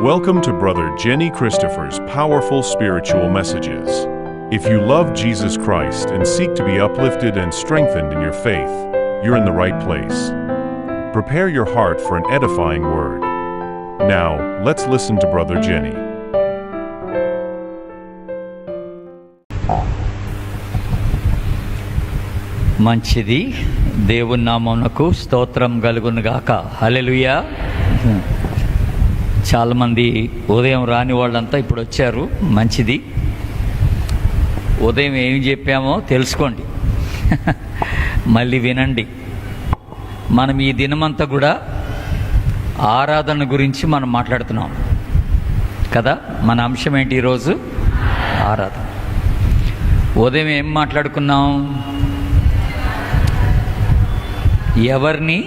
Welcome to Brother Jenny Christopher's powerful spiritual messages. If you love Jesus Christ and seek to be uplifted and strengthened in your faith, you're in the right place. Prepare your heart for an edifying word. Now, let's listen to Brother Jenny. మంచిది, దేవుని నామమునకు స్తోత్రం కలుగునుగాక. హల్లెలూయా. చాలామంది ఉదయం రాని వాళ్ళంతా ఇప్పుడు వచ్చారు. మంచిది. ఉదయం ఏమి చెప్పామో తెలుసుకోండి, మళ్ళీ వినండి. మనం ఈ దినమంతా కూడా ఆరాధన గురించి మనం మాట్లాడుతున్నాం కదా. మన అంశం ఏంటి ఈరోజు? ఆరాధన. ఉదయం ఏం మాట్లాడుకున్నాం? ఎవరిని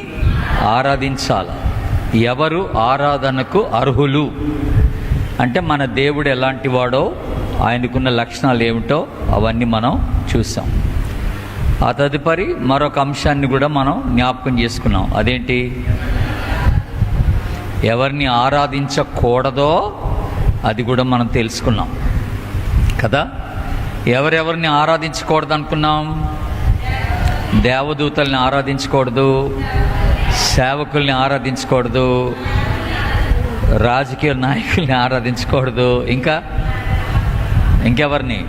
ఆరాధించాలి, ఎవరు ఆరాధనకు అర్హులు అంటే మన దేవుడు ఎలాంటి వాడో, ఆయనకున్న లక్షణాలు ఏమిటో అవన్నీ మనం చూసాం. ఆ తదుపరి మరొక అంశాన్ని కూడా మనం జ్ఞాపకం చేసుకున్నాం. అదేంటి? ఎవరిని ఆరాధించకూడదో అది కూడా మనం తెలుసుకున్నాం కదా. ఎవరెవరిని ఆరాధించకూడదు అనుకున్నాం? దేవదూతల్ని ఆరాధించకూడదు, సేవకుల్ని ఆరాధించకూడదు, రాజకీయ నాయకుల్ని ఆరాధించకూడదు, ఇంకెవరిని?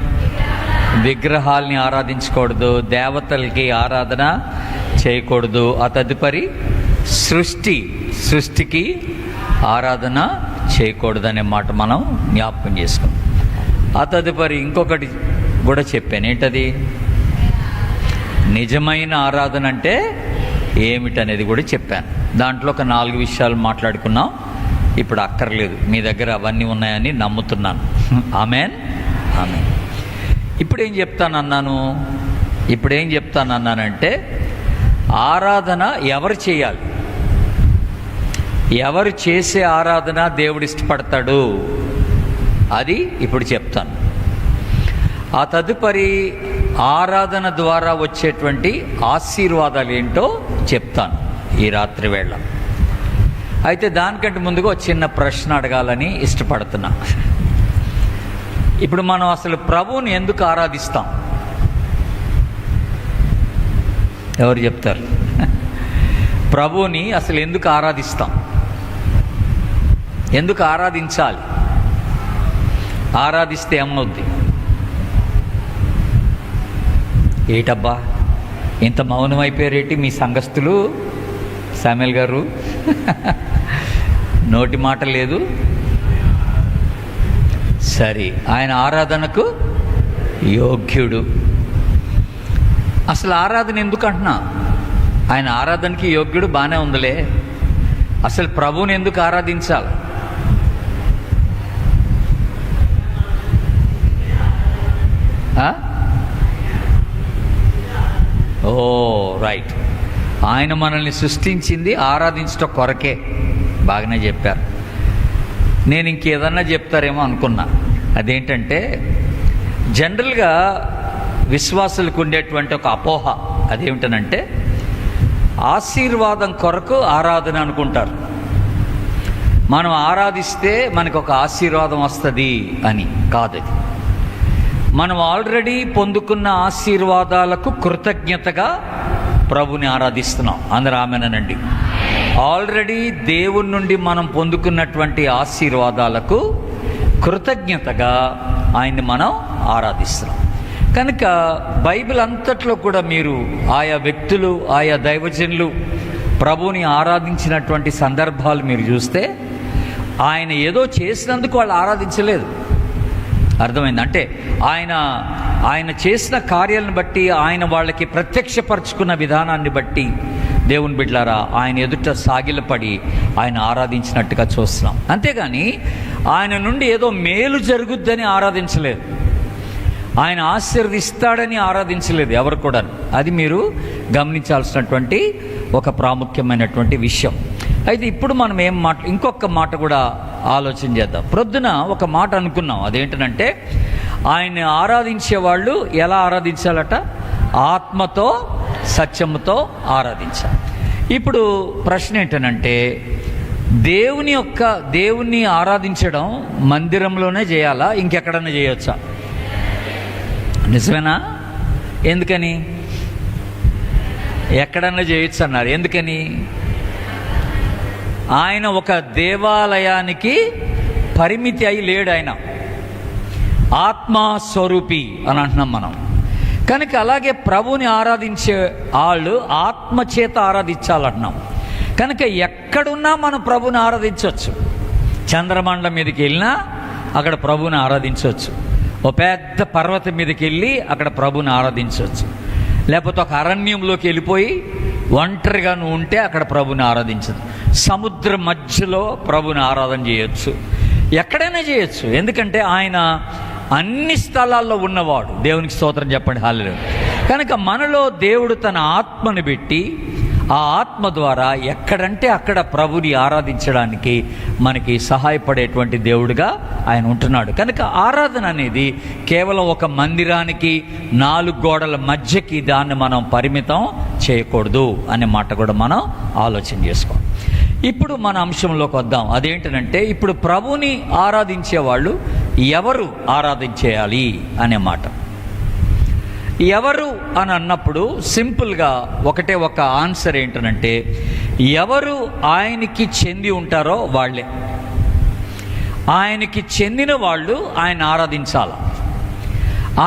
విగ్రహాల్ని ఆరాధించకూడదు, దేవతలకి ఆరాధన చేయకూడదు. ఆ తదుపరి సృష్టికి ఆరాధన చేయకూడదు అనే మాట మనం జ్ఞాపకం చేసుకున్నాం. ఆ తదుపరి ఇంకొకటి కూడా చెప్పాను. ఏంటది? నిజమైన ఆరాధన అంటే ఏమిటనేది కూడా చెప్పాను. దాంట్లో ఒక 4 విషయాలు మాట్లాడుకున్నాం. ఇప్పుడు అక్కర్లేదు, మీ దగ్గర అవన్నీ ఉన్నాయని నమ్ముతున్నాను. ఆమేన్, ఆమేన్. ఇప్పుడేం చెప్తానన్నానంటే ఆరాధన ఎవరు చేయాలి, ఎవరు చేసే ఆరాధన దేవుడు ఇష్టపడతాడు అది ఇప్పుడు చెప్తాను. ఆ తదుపరి ఆరాధన ద్వారా వచ్చేటువంటి ఆశీర్వాదాలు ఏంటో చెప్తాను ఈ రాత్రి వేళ. అయితే దానికంటే ముందుగా ఒక చిన్న ప్రశ్న అడగాలని ఇష్టపడుతున్నా. ఇప్పుడు మనం అసలు ప్రభువుని ఎందుకు ఆరాధిస్తాం? ఎవరు చెప్తారు? ప్రభువుని అసలు ఎందుకు ఆరాధిస్తాం? ఎందుకు ఆరాధించాలి? ఆరాధిస్తే ఏమవుద్ది? ఏటబ్బా ఇంత మౌనం అయిపోయారేంటి మీ సంఘస్థులు? శామ్యూల్ గారు నోటి మాట లేదు. సరే, ఆయన ఆరాధనకు యోగ్యుడు. అసలు ఆరాధన ఎందుకు అంటున్నా? ఆయన ఆరాధనకి యోగ్యుడు, బాగానే ఉందిలే. అసలు ప్రభువుని ఎందుకు ఆరాధించాలి? ఓ రైట్, ఆయన మనల్ని సృష్టించింది ఆరాధించడం కొరకే. బాగానే చెప్పారు. నేను ఇంకేదన్నా చెప్తారేమో అనుకున్నా. అదేంటంటే జనరల్గా విశ్వాసులకు ఉండేటువంటి ఒక అపోహ అదేమిటనంటే ఆశీర్వాదం కొరకు ఆరాధన అనుకుంటారు. మనం ఆరాధిస్తే మనకు ఒక ఆశీర్వాదం వస్తుంది అని కాదు. అది మనం ఆల్రెడీ పొందుకున్న ఆశీర్వాదాలకు కృతజ్ఞతగా ప్రభుని ఆరాధిస్తున్నాం. అందరూ ఆమేనండి. ఆల్రెడీ దేవుని నుండి మనం పొందుకున్నటువంటి ఆశీర్వాదాలకు కృతజ్ఞతగా ఆయన్ని మనం ఆరాధిస్తున్నాం. కనుక బైబిల్ అంతట్లో కూడా మీరు ఆయా వ్యక్తులు, ఆయా దైవజనులు ప్రభుని ఆరాధించినటువంటి సందర్భాలు మీరు చూస్తే ఆయన ఏదో చేసినందుకు వాళ్ళు ఆరాధించలేదు. అర్థమైంది? అంటే ఆయన చేసిన కార్యాలను బట్టి, ఆయన వాళ్ళకి ప్రత్యక్షపరచుకున్న విధానాన్ని బట్టి దేవుని బిడ్డలారా ఆయన ఎదుట సాగిలపడి ఆయన ఆరాధించినట్టుగా చూస్తున్నాం. అంతేగాని ఆయన నుండి ఏదో మేలు జరుగుద్దని ఆరాధించలేదు, ఆయన ఆశీర్వదిస్తాడని ఆరాధించలేదు ఎవరు కూడా. అది మీరు గమనించాల్సినటువంటి ఒక ప్రాముఖ్యమైనటువంటి విషయం. అయితే ఇప్పుడు మనం ఇంకొక మాట కూడా ఆలోచన చేద్దాం. ప్రొద్దున ఒక మాట అనుకున్నాం. అదేంటంటే ఆయన్ని ఆరాధించే వాళ్ళు ఎలా ఆరాధించాలట? ఆత్మతో సత్యముతో ఆరాధించాలి. ఇప్పుడు ప్రశ్న ఏంటనంటే దేవుణ్ణి ఆరాధించడం మందిరంలోనే చేయాలా, ఇంకెక్కడన్నా చేయొచ్చా? నిజమేనా? ఎందుకని? ఎక్కడన్నా చేయొచ్చు అన్నారు. ఎందుకని? ఆయన ఒక దేవాలయానికి పరిమితి అయి లేడు. ఆయన ఆత్మస్వరూపి అని అంటున్నాం మనం. కనుక అలాగే ప్రభుని ఆరాధించే వాళ్ళు ఆత్మచేత ఆరాధించాలంటున్నాం. కనుక ఎక్కడున్నా మనం ప్రభుని ఆరాధించవచ్చు. చంద్రమండలం మీదకి వెళ్ళినా అక్కడ ప్రభుని ఆరాధించవచ్చు. ఓ పెద్ద పర్వతం మీదకి వెళ్ళి అక్కడ ప్రభుని ఆరాధించవచ్చు. లేకపోతే ఒక అరణ్యంలోకి వెళ్ళిపోయి ఒంటరిగా నువ్వు ఉంటే అక్కడ ప్రభుని ఆరాధించదు. సముద్రం మధ్యలో ప్రభుని ఆరాధన చేయొచ్చు. ఎక్కడైనా చేయొచ్చు. ఎందుకంటే ఆయన అన్ని స్థలాల్లో ఉన్నవాడు. దేవునికి స్తోత్రం చెప్పండి, హల్లెలూయా. కనుక మనలో దేవుడు తన ఆత్మను పెట్టి ఆ ఆత్మ ద్వారా ఎక్కడంటే అక్కడ ప్రభుని ఆరాధించడానికి మనకి సహాయపడేటువంటి దేవుడుగా ఆయన ఉంటున్నాడు. కనుక ఆరాధన అనేది కేవలం ఒక మందిరానికి 4 గోడల మధ్యకి దాన్ని మనం పరిమితం చేయకూడదు అనే మాట కూడా మనం ఆలోచన చేసుకోవాలి. ఇప్పుడు మన అంశంలోకి వద్దాం. అదేంటంటే ఇప్పుడు ప్రభుని ఆరాధించే వాళ్ళు ఎవరు ఆరాధించేయాలి అనే మాట. ఎవరు అని అన్నప్పుడు సింపుల్గా ఒక ఆన్సర్ ఏంటంటే ఎవరు ఆయనకి చెంది ఉంటారో వాళ్ళే. ఆయనకి చెందిన వాళ్ళు ఆయన ఆరాధించాలి.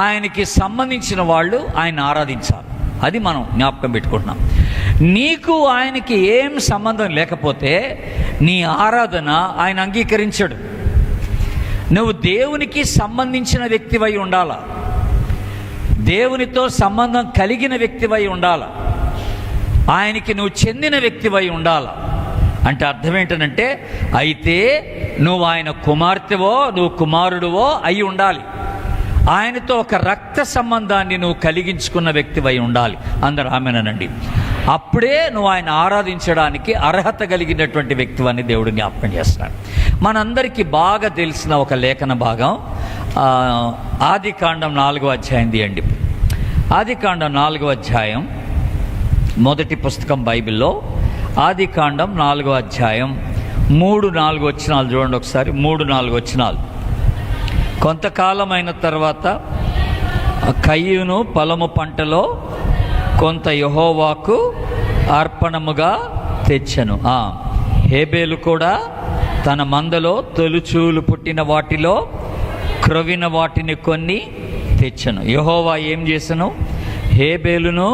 ఆయనకి సంబంధించిన వాళ్ళు ఆయన ఆరాధించాలి. అది మనం జ్ఞాపకం పెట్టుకుంటున్నాం. నీకు ఆయనకి ఏం సంబంధం లేకపోతే నీ ఆరాధన ఆయన అంగీకరించడు. నువ్వు దేవునికి సంబంధించిన వ్యక్తివై ఉండాలా, దేవునితో సంబంధం కలిగిన వ్యక్తివై ఉండాలి, ఆయనకి నువ్వు చెందిన వ్యక్తివై ఉండాలి. అంటే అర్థం ఏంటంటే అయితే నువ్వు ఆయన కుమార్తెవో నువ్వు కుమారుడువో అయి ఉండాలి. ఆయనతో ఒక రక్త సంబంధాన్ని నువ్వు కలిగించుకున్న వ్యక్తివై ఉండాలి. అందరూ ఆమేనండి. అప్పుడే నువ్వు ఆయన ఆరాధించడానికి అర్హత కలిగినటువంటి వ్యక్తివని దేవుడు జ్ఞాపకం చేస్తున్నాడు. మనందరికీ బాగా తెలిసిన ఒక లేఖన భాగం ఆదికాండం 4వ అధ్యాయం తీయండి. ఆదికాండం 4వ అధ్యాయం మొదటి పుస్తకం బైబిల్లో ఆదికాండం 4వ అధ్యాయం 3-4 వచనాలు చూడండి ఒకసారి. 3-4 వచనాలు. కొంతకాలం అయిన తర్వాత కయ్యూను పొలము పంటలో కొంత యెహోవాకు అర్పణముగా తెచ్చెను. హేబేలు కూడా తన మందలో తొలుచూలు పుట్టిన వాటిలో క్రొవిన వాటిని కొన్ని తెచ్చెను. యెహోవా ఏం చేసెను? హేబేలును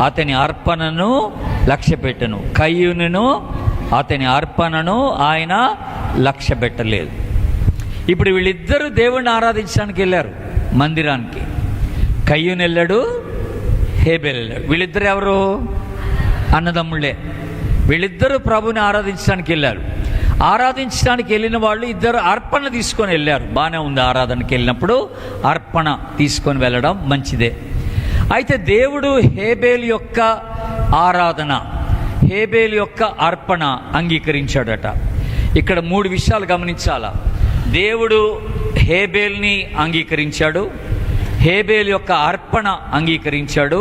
అతని అర్పణను లక్ష్యపెట్టెను, కయ్యూనును అతని అర్పణను ఆయన లక్ష్యపెట్టలేదు. ఇప్పుడు వీళ్ళిద్దరూ దేవుణ్ణి ఆరాధించడానికి వెళ్ళారు మందిరానికి. కయ్యూను వెళ్ళాడు, హేబేలు వెళ్ళాడు. వీళ్ళిద్దరు ఎవరు? అన్నదమ్ముళ్ళే. వీళ్ళిద్దరూ ప్రభుని ఆరాధించడానికి వెళ్ళారు. ఆరాధించడానికి వెళ్ళిన వాళ్ళు ఇద్దరు అర్పణ తీసుకొని వెళ్ళారు. బాగానే ఉంది. ఆరాధనకి వెళ్ళినప్పుడు అర్పణ తీసుకొని వెళ్ళడం మంచిదే. అయితే దేవుడు హేబేలు యొక్క ఆరాధన, హేబేలు యొక్క అర్పణ అంగీకరించాడట. ఇక్కడ 3 విషయాలు గమనించాలా. దేవుడు హేబేల్ని అంగీకరించాడు, హేబేలు యొక్క అర్పణ అంగీకరించాడు,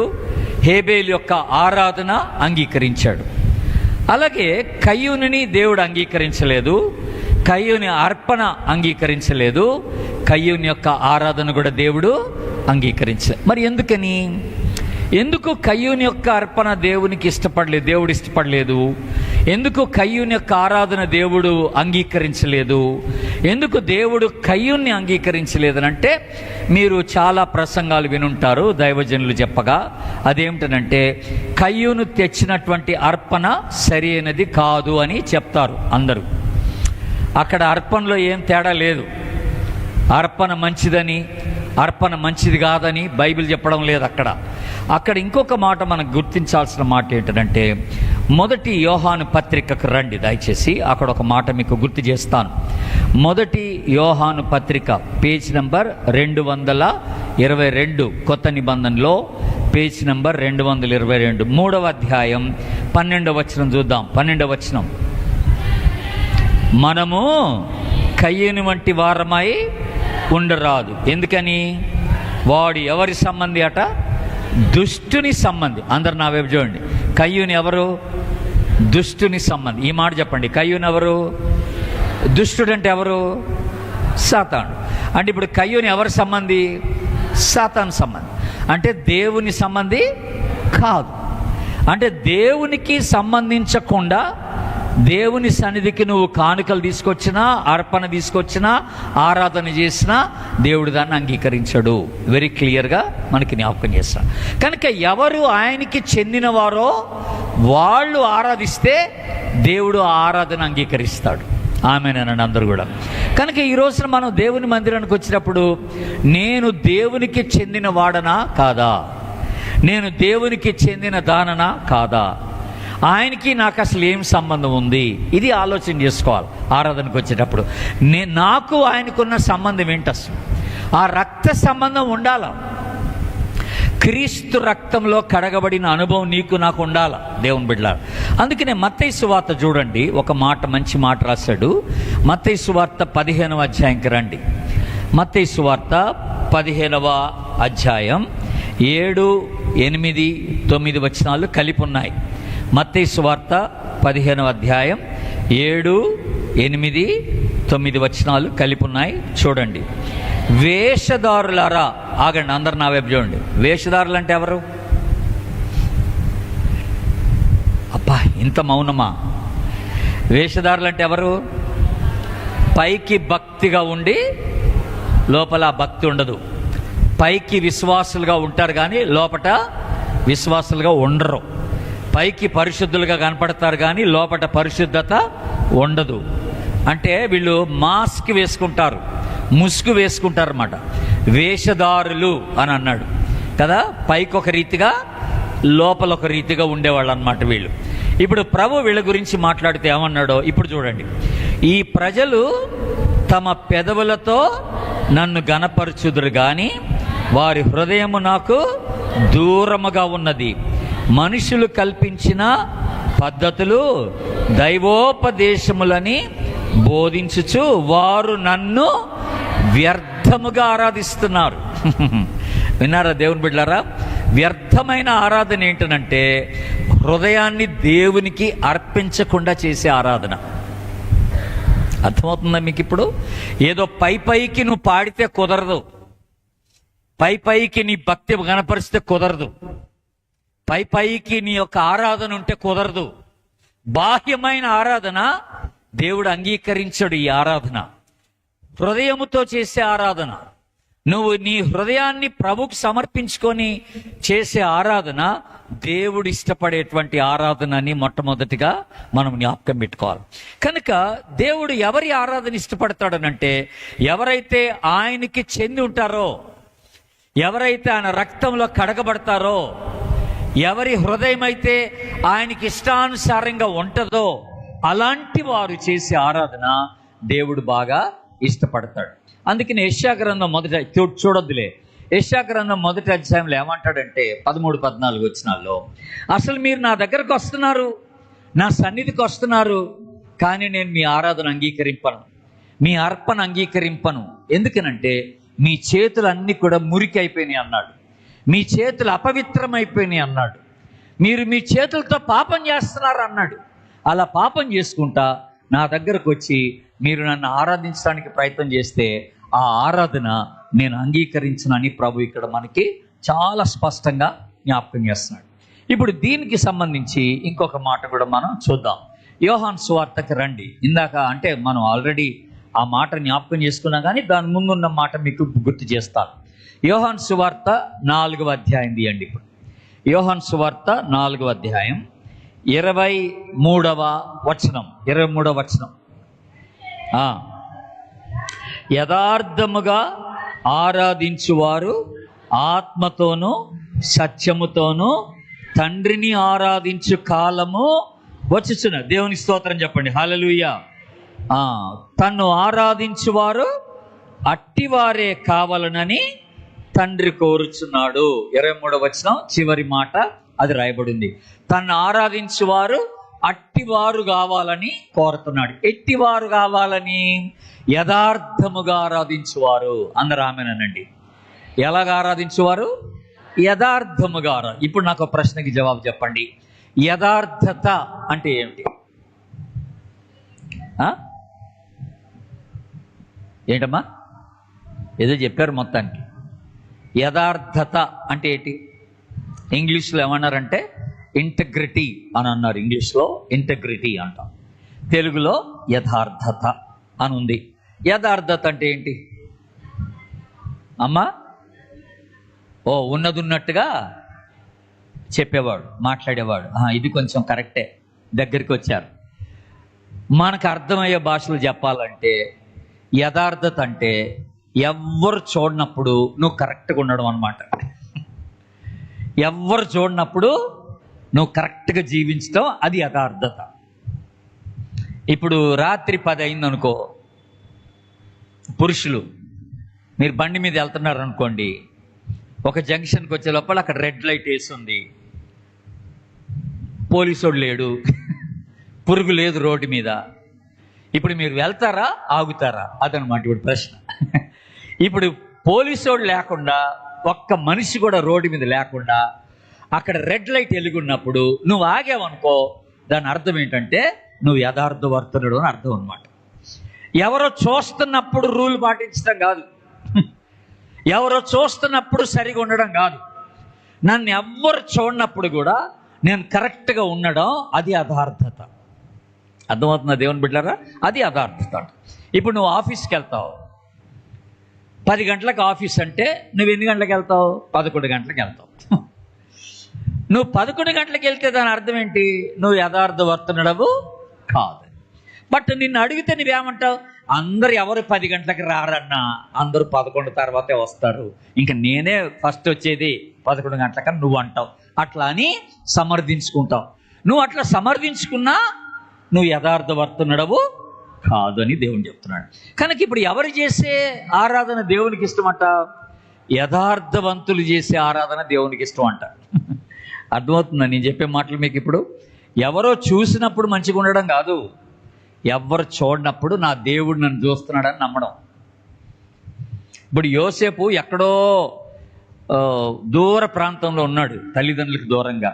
హేబేలు యొక్క ఆరాధన అంగీకరించాడు. అలాగే కయ్యూనుని దేవుడు అంగీకరించలేదు, కయ్యూని అర్పణ అంగీకరించలేదు, కయ్యూని యొక్క ఆరాధన కూడా దేవుడు అంగీకరించలేదు. మరి ఎందుకని? ఎందుకు కయ్యూని యొక్క అర్పణ దేవునికి ఇష్టపడలేదు, దేవుడు ఇష్టపడలేదు? ఎందుకు కయ్యూని యొక్క ఆరాధన దేవుడు అంగీకరించలేదు? ఎందుకు దేవుడు కయ్యూన్ని అంగీకరించలేదనంటే మీరు చాలా ప్రసంగాలు వినుంటారు దైవజనులు చెప్పగా. అదేమిటనంటే కయ్యూను తెచ్చినటువంటి అర్పణ సరి అయినది కాదు అని చెప్తారు అందరూ. అక్కడ అర్పణలో ఏం తేడా లేదు. అర్పణ మంచిదని, అర్పణ మంచిది కాదని బైబిల్ చెప్పడం లేదు అక్కడ ఇంకొక మాట మనకు గుర్తించాల్సిన మాట ఏంటంటే మొదటి యోహాను పత్రికకు రండి దయచేసి. అక్కడ ఒక మాట మీకు గుర్తు చేస్తాను. మొదటి యోహాను పత్రిక పేజ్ నంబర్ 222 కొత్త నిబంధనలో పేజ్ నంబర్ 222 3వ అధ్యాయం 12వ వచనం చూద్దాం. 12వ వచనం. మనము కయ్యూను వంటి వారమై ఉండరాదు. ఎందుకని? వాడు ఎవరి సంబంధి అట? దుష్టుని సంబంధి. అందరు నా వైపు చూడండి. కయ్యూని ఎవరు? దుష్టుని సంబంధి. ఈ మాట చెప్పండి, కయ్యూను ఎవరు? దుష్టుడు అంటే ఎవరు? సాతాను. అంటే ఇప్పుడు కయ్యూని ఎవరి సంబంధి? సాతాను సంబంధి. అంటే దేవుని సంబంధి కాదు. అంటే దేవునికి సంబంధించకుండా దేవుని సన్నిధికి నువ్వు కానుకలు తీసుకొచ్చినా, అర్పణ తీసుకొచ్చినా, ఆరాధన చేసినా దేవుడు దాన్ని అంగీకరించడు. వెరీ క్లియర్గా మనకి జ్ఞాపకం చేస్తాడు. కనుక ఎవరు ఆయనకి చెందినవారో వాళ్ళు ఆరాధిస్తే దేవుడు ఆ ఆరాధన అంగీకరిస్తాడు. ఆమేనండి అందరూ కూడా. కనుక ఈ రోజున మనం దేవుని మందిరానికి వచ్చినప్పుడు నేను దేవునికి చెందిన వాడనా కాదా, నేను దేవునికి చెందిన దాననా కాదా, ఆయనకి నాకు అసలు ఏం సంబంధం ఉంది, ఇది ఆలోచన చేసుకోవాలి. ఆరాధనకు వచ్చేటప్పుడు నాకు ఆయనకున్న సంబంధం ఏంటి, అసలు ఆ రక్త సంబంధం ఉండాల. క్రీస్తు రక్తంలో కడగబడిన అనుభవం నీకు నాకు ఉండాల దేవుని బిడ్డలారా. అందుకనే మత్తయి సువార్త చూడండి, ఒక మాట, మంచి మాట రాశాడు. మత్తయి సువార్త 15వ అధ్యాయంకి రండి. మత్తయి సువార్త 15వ అధ్యాయం 7, 8, 9 వచనాలు కలిపి ఉన్నాయి. మత్తయి సువార్త 15వ అధ్యాయం 7, 8, 9 వచనాలు కలిపి ఉన్నాయి. చూడండి. వేషధారులారా, ఆగండి అందరు నా వైపు చూడండి. వేషధారులు అంటే ఎవరు? అబ్బా ఇంత మౌనమా? వేషధారులు అంటే ఎవరు? పైకి భక్తిగా ఉండి లోపల భక్తి ఉండదు. పైకి విశ్వాసులుగా ఉంటారు కానీ లోపట విశ్వాసులుగా ఉండరు. పైకి పరిశుద్ధులుగా కనపడతారు కానీ లోపట పరిశుద్ధత ఉండదు. అంటే వీళ్ళు మాస్క్ వేసుకుంటారు, ముసుగు వేసుకుంటారు అన్నమాట. వేషధారులు అని అన్నాడు కదా. పైకి ఒక రీతిగా లోపల ఒక రీతిగా ఉండేవాళ్ళు అన్నమాట వీళ్ళు. ఇప్పుడు ప్రభు వీళ్ళ గురించి మాట్లాడితే ఏమన్నాడో ఇప్పుడు చూడండి. ఈ ప్రజలు తమ పెదవులతో నన్ను గనపరచుదురు గాని వారి హృదయము నాకు దూరముగా ఉన్నది. మనుషులు కల్పించిన పద్ధతులు దైవోపదేశములని బోధించుచు వారు నన్ను వ్యర్థముగా ఆరాధిస్తున్నారు. విన్నారా దేవుని బిడ్డలారా? వ్యర్థమైన ఆరాధన ఏంటనంటే హృదయాన్ని దేవునికి అర్పించకుండా చేసే ఆరాధన. అర్థమవుతుందా మీకు? ఇప్పుడు ఏదో పైకి నువ్వు పాడితే కుదరదు, పైకి నీ భక్తి కనపరిస్తే కుదరదు, పైకి నీ యొక్క ఆరాధన ఉంటే కుదరదు. బాహ్యమైన ఆరాధన దేవుడు అంగీకరించడు. ఈ ఆరాధన హృదయముతో చేసే ఆరాధన, నువ్వు నీ హృదయాన్ని ప్రభుకు సమర్పించుకొని చేసే ఆరాధన దేవుడు ఇష్టపడేటువంటి ఆరాధన అని మొట్టమొదటిగా మనం జ్ఞాపకం పెట్టుకోవాలి. కనుక దేవుడు ఎవరి ఆరాధన ఇష్టపడతాడనంటే ఎవరైతే ఆయనకి చెంది ఉంటారో, ఎవరైతే ఆయన రక్తంలో కడగబడతారో, ఎవరి హృదయం అయితే ఆయనకి ఇష్టానుసారంగా ఉంటుందో అలాంటి వారు చేసే ఆరాధన దేవుడు బాగా ఇష్టపడతాడు. అందుకని యెషయా గ్రంథం చూడొద్దులే, యెషయా గ్రంథం 1వ అధ్యాయంలో ఏమంటాడంటే 13, 14 వచనాల్లో, అసలు మీరు నా దగ్గరకు వస్తున్నారు, నా సన్నిధికి వస్తున్నారు, కానీ నేను మీ ఆరాధన అంగీకరింపను, మీ అర్పణ అంగీకరింపను. ఎందుకనంటే మీ చేతులన్నీ కూడా మురికి అయిపోయినాయి అన్నాడు, మీ చేతులు అపవిత్రమైపోయినాయి అన్నాడు, మీరు మీ చేతులతో పాపం చేస్తున్నారు అన్నాడు. అలా పాపం చేసుకుంటా నా దగ్గరకు వచ్చి మీరు నన్ను ఆరాధించడానికి ప్రయత్నం చేస్తే ఆ ఆరాధన నేను అంగీకరించనని ప్రభు ఇక్కడ మనకి చాలా స్పష్టంగా జ్ఞాపకం చేస్తున్నాడు. ఇప్పుడు దీనికి సంబంధించి ఇంకొక మాట కూడా మనం చూద్దాం. యోహాను సువార్తకి రండి. ఇందాక అంటే మనం ఆల్రెడీ ఆ మాట జ్ఞాపకం చేసుకున్నాం కానీ దాని ముందున్న మాట మీకు గుర్తు చేస్తాను. యోహాను సువార్త 4వ అధ్యాయం తీయండి. ఇప్పుడు యోహాను సువార్త 4వ అధ్యాయం 23వ వచనం. యథార్థముగా ఆరాధించువారు ఆత్మతోనూ సత్యముతోనూ తండ్రిని ఆరాధించు కాలము వచ్చుచున్నది. దేవుని స్తోత్రం చెప్పండి, హల్లెలూయా. తన్ను ఆరాధించువారు అట్టివారే కావాలనని తండ్రి కోరుచున్నాడు. 23వ వచనం చివరి మాట అది రాయబడింది. తన్ను ఆరాధించువారు అట్టివారు కావాలని కోరుతున్నాడు. ఎట్టివారు కావాలని? యథార్థముగా ఆరాధించువారు. అందరూ ఆమేనండి. ఎలాగ ఆరాధించువారు? యథార్థముగా. ఇప్పుడు నాకు ప్రశ్నకి జవాబు చెప్పండి. యథార్థత అంటే ఏమిటి? ఏంటమ్మా ఏదో చెప్పారు మొత్తానికి. యథార్థత అంటే ఏంటి? ఇంగ్లీష్లో ఏమన్నారంటే ఇంటగ్రిటీ అని అన్నారు. ఇంగ్లీష్లో ఇంటగ్రిటీ అంటాం, తెలుగులో యథార్థత అని ఉంది. యథార్థత అంటే ఏంటి అమ్మా? ఉన్నది ఉన్నట్టుగా చెప్పేవాడు, మాట్లాడేవాడు. ఇది కొంచెం కరెక్టే, దగ్గరికి వచ్చారు. మనకు అర్థమయ్యే భాషలు చెప్పాలంటే యథార్థత అంటే ఎవ్వరు చూడనప్పుడు నువ్వు కరెక్ట్గా ఉండడం అన్నమాట. ఎవ్వరు చూడనప్పుడు నువ్వు కరెక్ట్గా జీవించడం, అది యథార్థత. ఇప్పుడు రాత్రి 10 అయిందనుకో, పురుషులు మీరు బండి మీద వెళ్తున్నారు అనుకోండి, ఒక జంక్షన్కి వచ్చే లోపల అక్కడ రెడ్ లైట్ వేస్తుంది, పోలీసోడు లేడు, పురుగు లేదు రోడ్డు మీద. ఇప్పుడు మీరు వెళ్తారా ఆగుతారా? అదనమాట ఇప్పుడు ప్రశ్న. ఇప్పుడు పోలీసోడు లేకుండా, ఒక్క మనిషి కూడా రోడ్డు మీద లేకుండా అక్కడ రెడ్ లైట్ వెలుగున్నప్పుడు నువ్వు ఆగావనుకో, దాని అర్థం ఏంటంటే నువ్వు యథార్థవర్తనుడు అని అర్థం అనమాట. ఎవరో చూస్తున్నప్పుడు రూల్ పాటించడం కాదు, ఎవరో చూస్తున్నప్పుడు సరిగా ఉండడం కాదు, నన్ను ఎవ్వరు చూడనప్పుడు కూడా నేను కరెక్ట్గా ఉండడం, అది యథార్థత. అర్థమవుతుందా దేవుని బిడ్డలారా? అది యథార్థత. ఇప్పుడు నువ్వు ఆఫీస్కి వెళ్తావు, 10 గంటలకు ఆఫీస్ అంటే నువ్వు ఎన్ని గంటలకు వెళ్తావు? 11 గంటలకు వెళ్తావు. నువ్వు 11 గంటలకు వెళ్తే దాని అర్థం ఏంటి? నువ్వు యథార్థవర్తనుడవు కాదు. బట్ నిన్ను అడిగితే నువ్వేమంటావు? అందరు ఎవరు 10 గంటలకు రారన్నా, అందరూ 11 తర్వాతే వస్తారు, ఇంకా నేనే ఫస్ట్ వచ్చేది 11 గంటలకని నువ్వు అంటావు. అట్లా అని సమర్థించుకుంటావు. నువ్వు అట్లా సమర్థించుకున్నా నువ్వు యథార్థవర్తనుడవు కాదు అని దేవుని చెప్తున్నాడు. కనుక ఇప్పుడు ఎవరు చేసే ఆరాధన దేవునికి ఇష్టమంట? యథార్థవంతులు చేసే ఆరాధన దేవునికి ఇష్టం అంట. అర్థమవుతుందా నేను చెప్పే మాటలు మీకు? ఇప్పుడు ఎవరో చూసినప్పుడు మంచిగా ఉండడం కాదు, ఎవరు చూడనప్పుడు నా దేవుడు నన్ను చూస్తున్నాడని నమ్మడం. ఇప్పుడు యోసేపు ఎక్కడో దూర ప్రాంతంలో ఉన్నాడు, తల్లిదండ్రులకు దూరంగా,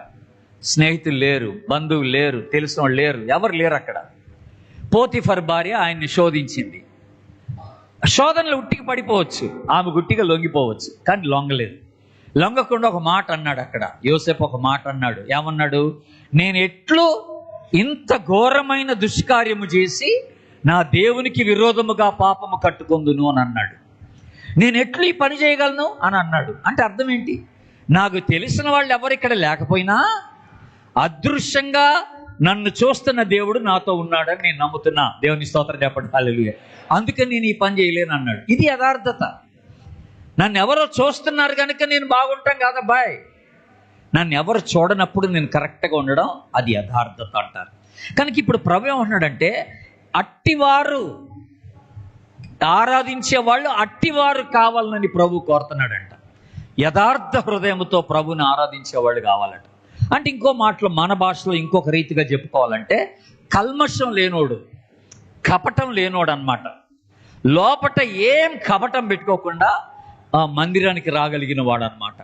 స్నేహితులు లేరు, బంధువులు లేరు, తెలిసిన వాళ్ళు లేరు, ఎవరు లేరు అక్కడ. పోతిఫర్ భార్య ఆయన్ని శోధించింది. శోధనలు ఉట్టికి పడిపోవచ్చు, ఆమె గుట్టిగా లొంగిపోవచ్చు, కానీ లొంగలేదు. లొంగకుండా ఒక మాట అన్నాడు అక్కడ. యోసేపు ఒక మాట అన్నాడు. ఏమన్నాడు? నేను ఎట్లు ఇంత ఘోరమైన దుష్కార్యము చేసి నా దేవునికి విరోధముగా పాపము కట్టుకొందును అని అన్నాడు. నేను ఎట్లు ఈ పని చేయగలను అని అన్నాడు. అంటే అర్థం ఏంటి? నాకు తెలిసిన వాళ్ళు ఎవరు ఇక్కడ లేకపోయినా అదృశ్యంగా నన్ను చూస్తున్న దేవుడు నాతో ఉన్నాడని నేను నమ్ముతున్నా. దేవుని స్తోత్రం చెప్పండి, హల్లెలూయా. అందుకని నేను ఈ పని చేయలేను అన్నాడు. ఇది యథార్థత. నన్ను ఎవరో చూస్తున్నారు కనుక నేను బాగుంటాం కాదా బాయ్. నన్ను ఎవరు చూడనప్పుడు నేను కరెక్ట్గా ఉండడం, అది యథార్థత అంటారు. కనుక ఇప్పుడు ప్రభు ఏమంటున్నాడంటే, అట్టివారు ఆరాధించే వాళ్ళు అట్టివారు కావాలని ప్రభు కోరుతున్నాడంట. యథార్థ హృదయంతో ప్రభుని ఆరాధించేవాళ్ళు కావాలట. అంటే ఇంకో మాటలో మన భాషలో ఇంకొక రీతిగా చెప్పుకోవాలంటే, కల్మషం లేనోడు, కపటం లేనోడు అన్నమాట. లోపట ఏం కపటం పెట్టుకోకుండా ఆ మందిరానికి రాగలిగిన వాడు అనమాట.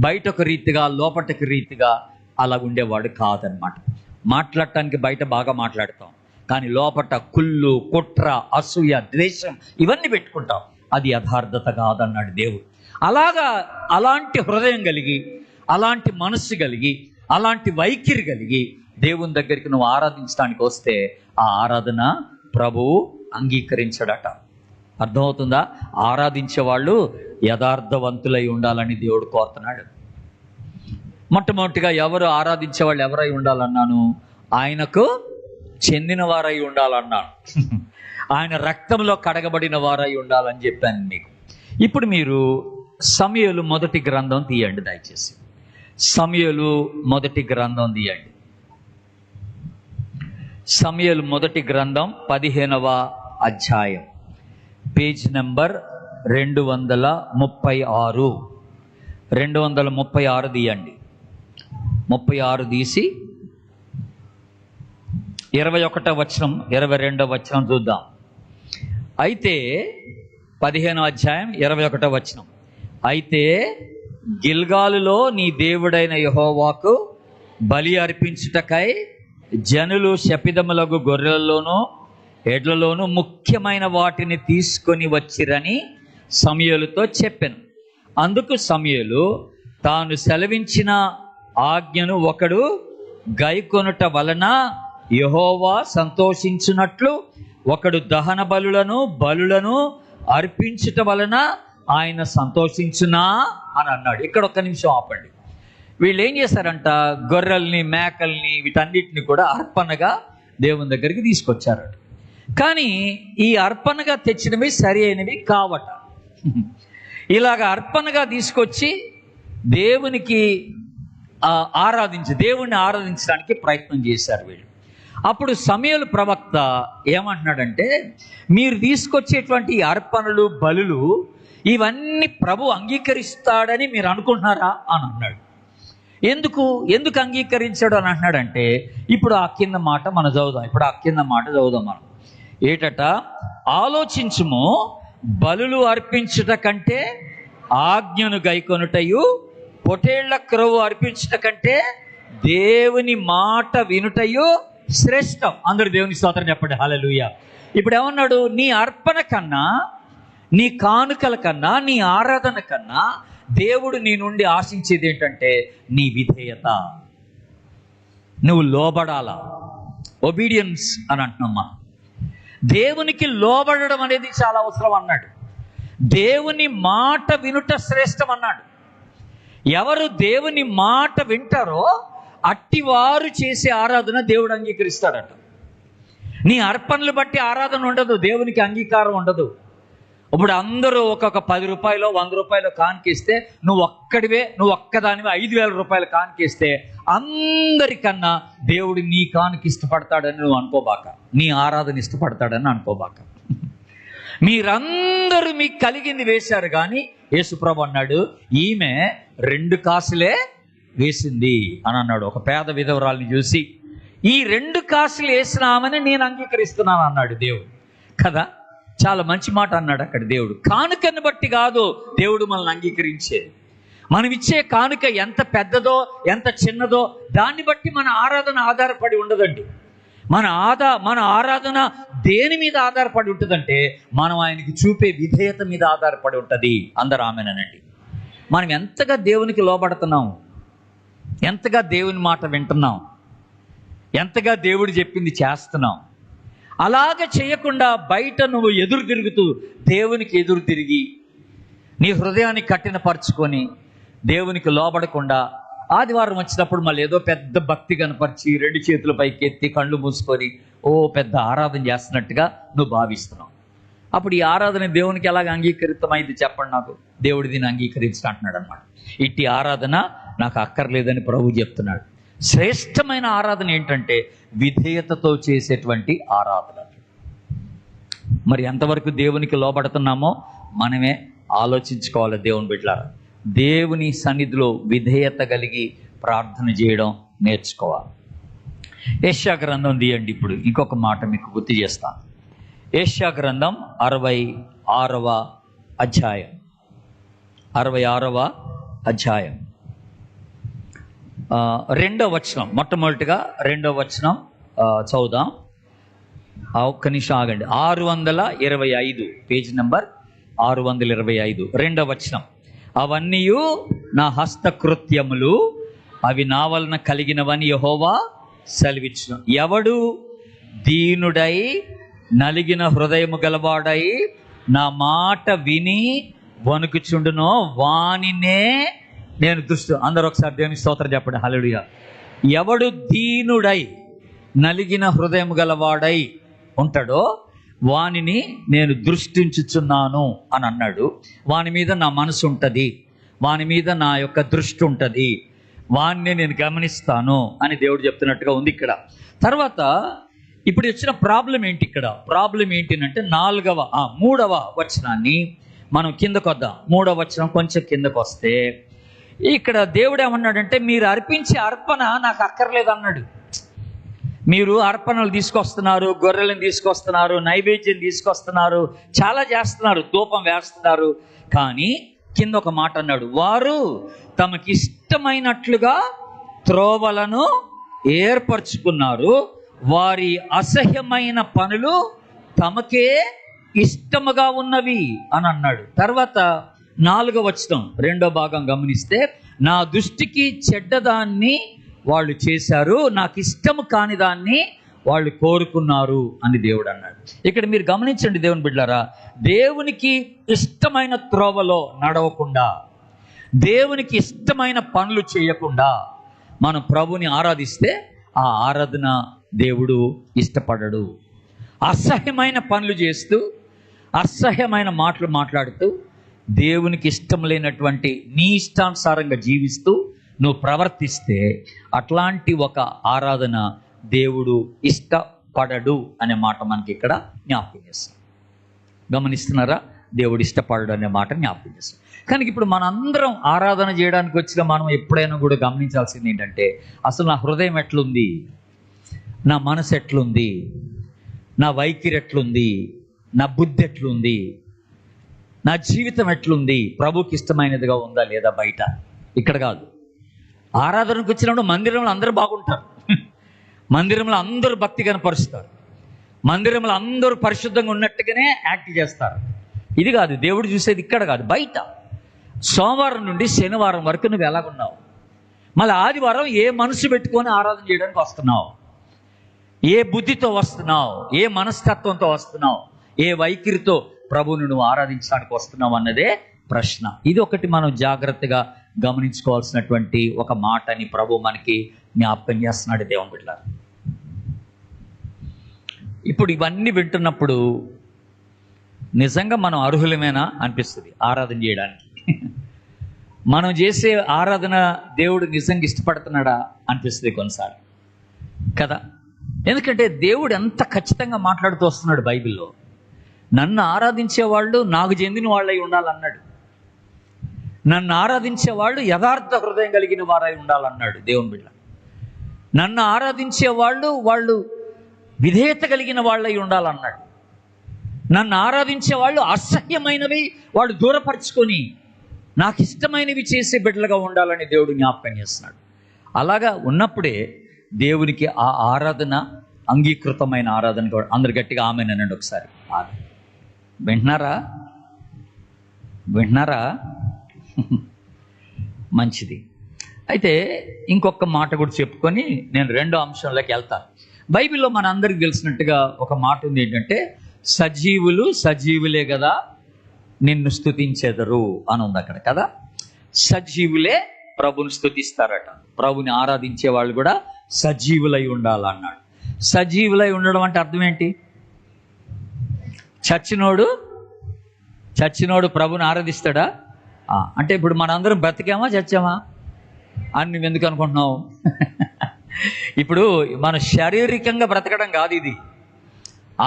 బయటకు రీతిగా లోపటకు రీతిగా అలా ఉండేవాడు కాదనమాట. మాట్లాడటానికి బయట బాగా మాట్లాడతాం, కానీ లోపట కుళ్ళు, కుట్ర, అసూయ, ద్వేషం ఇవన్నీ పెట్టుకుంటాం. అది యథార్థత కాదన్నాడు దేవుడు. అలాంటి హృదయం కలిగి, అలాంటి మనస్సు కలిగి, అలాంటి వైఖరి కలిగి దేవుని దగ్గరికి నువ్వు ఆరాధించడానికి వస్తే ఆ ఆరాధన ప్రభువు అంగీకరించడట. అర్థమవుతుందా? ఆరాధించే వాళ్ళు యథార్థవంతులై ఉండాలని దేవుడు కోరుతున్నాడు. మొట్టమొదటిగా ఎవరు ఆరాధించే వాళ్ళు ఎవరై ఉండాలన్నాను? ఆయనకు చెందిన వారై ఉండాలన్నాను. ఆయన రక్తంలో కడగబడిన వారై ఉండాలని చెప్పాను మీకు. ఇప్పుడు మీరు సమూయేలు మొదటి గ్రంథం తీయండి దయచేసి. సమూయేలు మొదటి గ్రంథం తీయండి. సమూయేలు మొదటి గ్రంథం 15వ అధ్యాయం, పేజ్ నెంబర్ 236. 236 తీయండి. 36 తీసి 21వ వచనం 22వ వచనం చూద్దాం. అయితే 15వ అధ్యాయం 21వ వచనం, అయితే గిల్గాలులో నీ దేవుడైన యెహోవాకు బలి అర్పించుటకై జనులు శపిదములగు గొర్రెలలోనూ ఎడ్లలోనూ ముఖ్యమైన వాటిని తీసుకొని వచ్చిరని సమూయేలుతో చెప్పెను. అందుకు సమూయేలు తాను సెలవించిన ఆజ్ఞను ఒకడు గైకొనుట వలన యెహోవా సంతోషించున్నట్లు ఒకడు దహన బలులను అర్పించుట వలన ఆయన సంతోషించునా అని అన్నాడు. ఇక్కడ ఒక్క నిమిషం ఆపండి. వీళ్ళు ఏం చేశారంట, గొర్రెల్ని మేకల్ని వీటన్నిటిని కూడా అర్పణగా దేవుని దగ్గరికి తీసుకొచ్చారు. కానీ ఈ అర్పణగా తెచ్చినవి సరి అయినవి కావట. ఇలాగ అర్పణగా తీసుకొచ్చి దేవునికి దేవుణ్ణి ఆరాధించడానికి ప్రయత్నం చేశారు వీళ్ళు. అప్పుడు సమూయేలు ప్రవక్త ఏమంటున్నాడంటే, మీరు తీసుకొచ్చేటువంటి అర్పణలు బలులు ఇవన్నీ ప్రభు అంగీకరిస్తాడని మీరు అనుకుంటున్నారా అని అన్నాడు. ఎందుకు అంగీకరించాడు అని అంటున్నాడంటే, ఇప్పుడు ఆ కింద మాట మనం చదువుదాం. మనం ఏటట, ఆలోచించుము, బలులు అర్పించుట కంటే ఆజ్ఞను గైకొనుటయు పొటేళ్ల క్రొవ్వు అర్పించుట కంటే దేవుని మాట వినుటయు శ్రేష్టం. అందరూ దేవుని స్తోత్రం చెప్పండి, హల్లెలూయా. ఇప్పుడు ఏమన్నాడు, నీ అర్పణ కన్నా, నీ కానుకల కన్నా, నీ ఆరాధన కన్నా దేవుడు నీ నుండి ఆశించేది ఏంటంటే నీ విధేయత. నువ్వు లోబడాలా, ఒబీడియన్స్ అని అంటున్నామ్మా. దేవునికి లోబడడం అనేది చాలా అవసరం అన్నాడు. దేవుని మాట వినుట శ్రేష్టం అన్నాడు. ఎవరు దేవుని మాట వింటారో అట్టివారు చేసే ఆరాధన దేవుడు అంగీకరిస్తాడట. నీ అర్పణలు బట్టి ఆరాధన ఉండదు, దేవునికి అంగీకారం ఉండదు. ఇప్పుడు అందరూ ఒక్కొక్క 10 రూపాయలు 100 రూపాయలు కానికేస్తే నువ్వు ఒక్కదానివి 5,000 రూపాయలు కానికేస్తే అందరికన్నా దేవుడు నీ కానుక ఇష్టపడతాడని నువ్వు అనుకోబాక, నీ ఆరాధన ఇష్టపడతాడని అనుకోబాక. మీరందరూ మీకు కలిగింది వేశారు, కానీ యేసుప్రభు అన్నాడు, ఈమె 2 కాసులే వేసింది అని అన్నాడు. ఒక పేద విధవరాల్ని చూసి, ఈ 2 కాసులు వేసిన ఆమెని నేను అంగీకరిస్తున్నాను అన్నాడు దేవుడు కదా. చాలా మంచి మాట అన్నాడు అక్కడ దేవుడు. కానుకను బట్టి కాదు దేవుడు మనల్ని అంగీకరించేది. మనం ఇచ్చే కానుక ఎంత పెద్దదో ఎంత చిన్నదో దాన్ని బట్టి మన ఆరాధన ఆధారపడి ఉండదండి. మన ఆరాధన దేని మీద ఆధారపడి ఉంటుందంటే మనం ఆయనకి చూపే విధేయత మీద ఆధారపడి ఉంటుంది. అందరూ ఆమెనండి. మనం ఎంతగా దేవునికి లోబడుతున్నాం, ఎంతగా దేవుని మాట వింటున్నాం, ఎంతగా దేవుడు చెప్పింది చేస్తున్నాం. అలాగ చేయకుండా బయట నువ్వు ఎదురు తిరుగుతూ దేవునికి ఎదురు తిరిగి నీ హృదయాన్ని కఠినపరుచుకొని దేవునికి లోబడకుండా ఆదివారం వచ్చినప్పుడు మళ్ళీ ఏదో పెద్ద భక్తి కనపరిచి 2 చేతుల పైకి ఎత్తి కళ్ళు మూసుకొని పెద్ద ఆరాధన చేస్తున్నట్టుగా నువ్వు భావిస్తున్నావు. అప్పుడు ఈ ఆరాధన దేవునికి ఎలాగ అంగీకరితమైంది చెప్పండి నాకు. దేవుడు దీన్ని అంగీకరించిన అంటున్నాడు అనమాట. ఇట్టి ఆరాధన నాకు అక్కర్లేదని ప్రభు చెప్తున్నాడు. శ్రేష్టమైన ఆరాధన ఏంటంటే విధేయతతో చేసేటువంటి ఆరాధన. మరి ఎంతవరకు దేవునికి లోబడుతున్నామో మనమే ఆలోచించుకోవాలి. దేవుని బిడ్డలారా, దేవుని సన్నిధిలో విధేయత కలిగి ప్రార్థన చేయడం నేర్చుకోవాలి. యెషయా గ్రంథం తీయండి. ఇప్పుడు ఇంకొక మాట మీకు గుర్తు చేస్తాను. యెషయా గ్రంథం 66వ అధ్యాయం 66వ అధ్యాయం 2వ వచనం. మొట్టమొదటిగా 2వ వచనం చదువుదాం. ఒక్క నిమిషం ఆగండి. 625 పేజ్ నెంబర్ 625 2వ వచనం. అవన్నీ నా హస్తకృత్యములు, అవి నా వలన కలిగినవని యెహోవా సెలవిచ్చును. ఎవడు దీనుడై నలిగిన హృదయము గలవాడై నా మాట విని వణుకుచుండునో వానినే నేను అందరూ ఒకసారి దేవుని స్తోత్రం చెప్పండి, హల్లెలూయా. ఎవడు దీనుడై నలిగిన హృదయం గలవాడై ఉంటాడో వానిని నేను దృష్టించుచున్నాను అని అన్నాడు. వాని మీద నా మనసు ఉంటుంది, వాని మీద నా యొక్క దృష్టి ఉంటుంది, వాణ్ణి నేను గమనిస్తాను అని దేవుడు చెప్తున్నట్టుగా ఉంది ఇక్కడ. తర్వాత ఇప్పుడు వచ్చిన ప్రాబ్లం ఏంటి? ఇక్కడ ప్రాబ్లం ఏంటినంటే 3వ వచనాన్ని మనం కిందకు వద్దాం. 3వ వచనం కొంచెం కిందకు వస్తే ఇక్కడ దేవుడు ఏమన్నాడంటే, మీరు అర్పించే అర్పణ నాకు అక్కర్లేదు అన్నాడు. మీరు అర్పణలు తీసుకొస్తున్నారు, గొర్రెలను తీసుకొస్తున్నారు, నైవేద్యం తీసుకొస్తున్నారు, చాలా చేస్తున్నారు, ధూపం వేస్తున్నారు, కానీ కింద ఒక మాట అన్నాడు, వారు తమకిష్టమైనట్లుగా త్రోవలను ఏర్పరచుకున్నారు, వారి అసహ్యమైన పనులు తమకే ఇష్టముగా ఉన్నవి అని అన్నాడు. తర్వాత 4వ వచనం 2వ భాగం గమనిస్తే, నా దృష్టికి చెడ్డదాన్ని వాళ్ళు చేశారు, నాకు ఇష్టము కాని దాన్ని వాళ్ళు కోరుకున్నారు అని దేవుడు అన్నాడు. ఇక్కడ మీరు గమనించండి దేవుని బిడ్డలారా, దేవునికి ఇష్టమైన త్రోవలో నడవకుండా, దేవునికి ఇష్టమైన పనులు చేయకుండా మనం ప్రభుని ఆరాధిస్తే ఆ ఆరాధన దేవుడు ఇష్టపడడు. అసహ్యమైన పనులు చేస్తూ, అసహ్యమైన మాటలు మాట్లాడుతూ, దేవునికి ఇష్టం లేనటువంటి నీ ఇష్టానుసారంగా జీవిస్తూ నువ్వు ప్రవర్తిస్తే అట్లాంటి ఒక ఆరాధన దేవుడు ఇష్టపడడు అనే మాట మనకి ఇక్కడ జ్ఞాపకం చేస్తాం. గమనిస్తున్నారా? దేవుడు ఇష్టపడడు అనే మాట జ్ఞాపకం చేస్తాం. కానీ ఇప్పుడు మనందరం ఆరాధన చేయడానికి వచ్చిన మనం ఎప్పుడైనా కూడా గమనించాల్సింది ఏంటంటే, అసలు నా హృదయం ఎట్లుంది, నా మనసు ఎట్లుంది, నా వైఖరి ఎట్లుంది, నా బుద్ధి ఎట్లుంది, నా జీవితం ఎట్లుంది, ప్రభుకి ఇష్టమైనదిగా ఉందా లేదా బయట. ఇక్కడ కాదు. ఆరాధనకు వచ్చినప్పుడు మందిరంలో అందరూ బాగుంటారు, మందిరంలో అందరూ భక్తి కనపరుస్తారు, మందిరంలో అందరూ పరిశుద్ధంగా ఉన్నట్టుగానే యాక్ట్ చేస్తారు. ఇది కాదు దేవుడు చూసేది, ఇక్కడ కాదు, బయట. సోమవారం నుండి శనివారం వరకు నువ్వు ఎలాగున్నావు, మళ్ళీ ఆదివారం ఏ మనసు పెట్టుకొని ఆరాధన చేయడానికి వస్తున్నావు, ఏ బుద్ధితో వస్తున్నావు, ఏ మనస్తత్వంతో వస్తున్నావు, ఏ వైఖరితో ప్రభువును నువ్వు ఆరాధించడానికి వస్తున్నావు అన్నదే ప్రశ్న. ఇది ఒకటి మనం జాగ్రత్తగా గమనించుకోవాల్సినటువంటి ఒక మాట అని ప్రభు మనకి జ్ఞాపకం చేస్తున్నాడు దేవుని బిడ్డలారా. ఇప్పుడు ఇవన్నీ వింటున్నప్పుడు నిజంగా మనం అర్హులమేనా అనిపిస్తుంది ఆరాధన చేయడానికి. మనం చేసే ఆరాధన దేవుడు నిజంగా ఇష్టపడుతున్నాడా అనిపిస్తుంది కొన్నిసార్లు కదా. ఎందుకంటే దేవుడు ఎంత ఖచ్చితంగా మాట్లాడుతూ వస్తున్నాడు బైబిల్లో. నన్ను ఆరాధించే వాళ్ళు నాకు చెందిన వాళ్ళై ఉండాలన్నాడు, నన్ను ఆరాధించే వాళ్ళు యథార్థ హృదయం కలిగిన వారై ఉండాలన్నాడు దేవుని బిడ్డ. నన్ను ఆరాధించే వాళ్ళు విధేయత కలిగిన వాళ్ళై ఉండాలన్నాడు. నన్ను ఆరాధించే వాళ్ళు అసహ్యమైనవి వాళ్ళు దూరపరుచుకొని నాకు ఇష్టమైనవి చేసే బిడ్డలుగా ఉండాలని దేవుడు జ్ఞాపకం చేస్తున్నాడు. అలాగా ఉన్నప్పుడే దేవునికి ఆ ఆరాధన అంగీకృతమైన ఆరాధన. అందరు గట్టిగా ఆమెనండి ఒకసారి. వింటున్నారా? మంచిది. అయితే ఇంకొక మాట కూడా చెప్పుకొని నేను 2వ అంశంలోకి వెళ్తాను. బైబిల్లో మన అందరికి తెలిసినట్టుగా ఒక మాట ఉంది, ఏంటంటే సజీవులు సజీవులే కదా నిన్ను స్తుతించెదరు అని ఉంది అక్కడ కదా. సజీవులే ప్రభుని స్తుతిస్తారట. ప్రభుని ఆరాధించే వాళ్ళు కూడా సజీవులై ఉండాలన్నాడు. సజీవులై ఉండడం అంటే అర్థం ఏంటి? చచ్చినోడు ప్రభుని ఆరాధిస్తాడా? అంటే ఇప్పుడు మనందరం బ్రతికామా చచ్చామా అని నువ్వు ఎందుకు అనుకుంటున్నావు? ఇప్పుడు మన శారీరకంగా బ్రతకడం కాదు ఇది,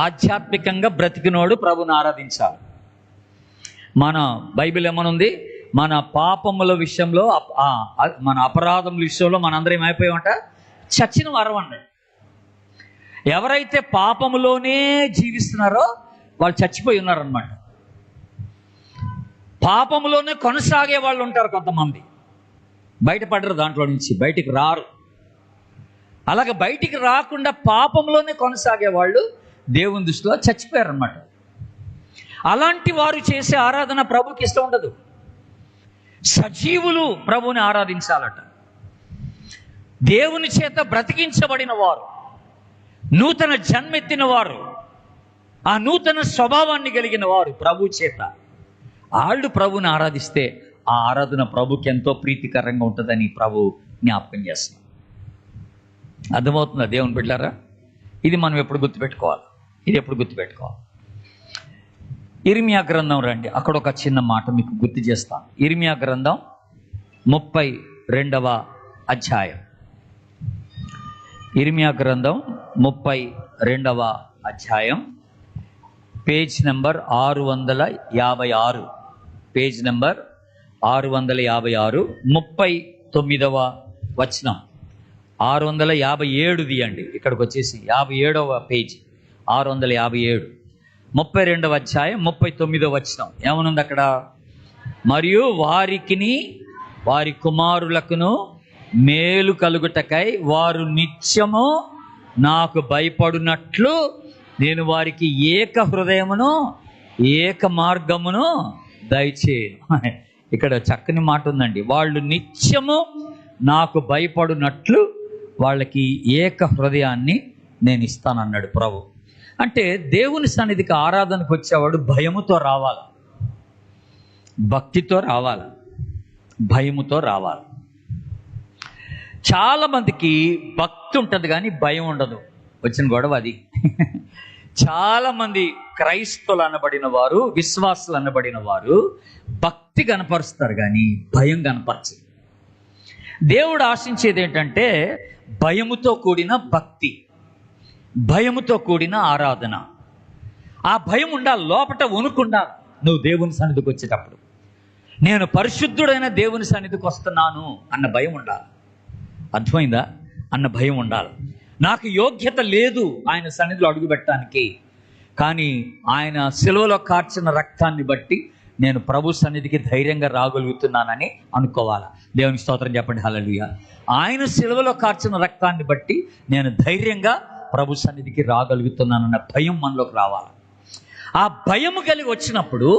ఆధ్యాత్మికంగా బ్రతికినోడు ప్రభుని ఆరాధించాలి. మన బైబిల్ ఏమనుంది? మన పాపముల విషయంలో, మన అపరాధముల విషయంలో మనందరం ఏమైపోయామంట? చచ్చిన వారం అన్నాడు. ఎవరైతే పాపములోనే జీవిస్తున్నారో వాళ్ళు చచ్చిపోయి ఉన్నారనమాట. పాపములోనే కొనసాగే వాళ్ళు ఉంటారు కొంతమంది, బయటపడరు, దాంట్లో నుంచి బయటికి రారు. అలాగే బయటికి రాకుండా పాపంలోనే కొనసాగే వాళ్ళు దేవుని దృష్టిలో చచ్చిపోయారన్నమాట. అలాంటి వారు చేసే ఆరాధన ప్రభుకి ఇష్టం ఉండదు. సజీవులు ప్రభుని ఆరాధించాలట. దేవుని చేత బ్రతికించబడిన వారు, నూతన జన్మెత్తిన వారు, ఆ నూతన స్వభావాన్ని కలిగిన వారు ప్రభు చేత వాళ్ళు ప్రభుని ఆరాధిస్తే ఆ ఆరాధన ప్రభుకి ఎంతో ప్రీతికరంగా ఉంటుందని ప్రభు జ్ఞాపకం చేస్తున్నాం. అర్థమవుతుందా దేవుని బిడ్డలారా? ఇది మనం ఎప్పుడు గుర్తుపెట్టుకోవాలి. ఇర్మియా గ్రంథం రండి, అక్కడ ఒక చిన్న మాట మీకు గుర్తు చేస్తాను. ఇర్మియా గ్రంథం 32వ అధ్యాయం. ఇర్మియా గ్రంథం 32వ అధ్యాయం, పేజ్ నెంబర్ 656. పేజ్ నెంబర్ 656, 39వ వచనం. 657 తీయండి, ఇక్కడికి వచ్చేసి 57వ పేజీ, 657, 32వ అధ్యాయం 39వ వచనం. ఏమనుంది అక్కడ? మరియు వారికిని వారి కుమారులకును మేలు కలుగుటకై వారు నిత్యము నాకు భయపడునట్లు నేను వారికి ఏక హృదయమును ఏక మార్గమును దయచేయను. ఇక్కడ చక్కని మాట ఉందండి. వాళ్ళు నిత్యము నాకు భయపడునట్లు వాళ్ళకి ఏక హృదయాన్ని నేను ఇస్తానన్నాడు ప్రభు. అంటే దేవుని సన్నిధికి ఆరాధనకు వచ్చేవాడు భయముతో రావాలి, భక్తితో రావాలి, భయముతో రావాలి. చాలామందికి భక్తి ఉంటుంది కానీ భయం ఉండదు. వచ్చిన గొడవ అది. చాలామంది క్రైస్తవులు అనబడిన వారు, విశ్వాసులు అనబడిన వారు భక్తి కనపరుస్తారు కానీ భయం కనపరచరు. దేవుడు ఆశించేది ఏంటంటే భయముతో కూడిన భక్తి, భయముతో కూడిన ఆరాధన. ఆ భయం ఉండాలి, లోపట వణుకుండాలి. నువ్వు దేవుని సన్నిధికి వచ్చేటప్పుడు నేను పరిశుద్ధుడైన దేవుని సన్నిధికి వస్తున్నాను అన్న భయం ఉండాలి. అర్థమైందా? అన్న భయం ఉండాలి. నాకు యోగ్యత లేదు ఆయన సన్నిధిలో అడుగు పెట్టడానికి, కానీ ఆయన సిలువలో కార్చిన రక్తాన్ని బట్టి నేను ప్రభు సన్నిధికి ధైర్యంగా రాగలుగుతున్నానని అనుకోవాలా. దేవునికి స్తోత్రం చెప్పండి, హల్లెలూయా. ఆయన సిలువలో కార్చిన రక్తాన్ని బట్టి నేను ధైర్యంగా ప్రభు సన్నిధికి రాగలుగుతున్నానన్న భయం మనలోకి రావాలి. ఆ భయం కలిగి వచ్చినప్పుడు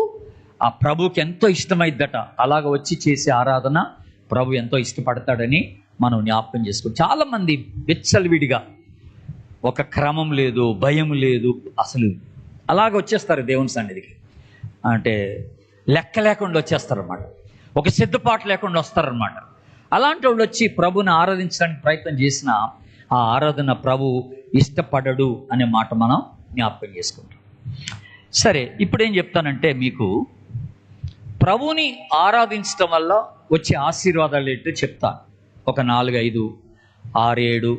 ఆ ప్రభుకి ఎంతో ఇష్టమైద్దట. అలాగ వచ్చి చేసే ఆరాధన ప్రభు ఎంతో ఇష్టపడతాడని మనం జ్ఞాపకం చేసుకోవాలి. చాలామంది విచ్చలవిడిగా, ఒక క్రమం లేదు, భయం లేదు, అసలు అలాగ వచ్చేస్తారు దేవుని సన్నిధికి. అంటే లెక్క లేకుండా వచ్చేస్తారన్నమాట, ఒక సిద్ధపాటు లేకుండా వస్తారనమాట. అలాంటి వాళ్ళు వచ్చి ప్రభుని ఆరాధించడానికి ప్రయత్నం చేసిన ఆ ఆరాధన ప్రభు ఇష్టపడడు అనే మాట మనం జ్ఞాపకం చేసుకుంటాం. సరే, ఇప్పుడు ఏం చెప్తానంటే మీకు ప్రభుని ఆరాధించడం వల్ల వచ్చే ఆశీర్వాదాలు ఏంటో చెప్తాను. ఒక 4, 5, 6, 7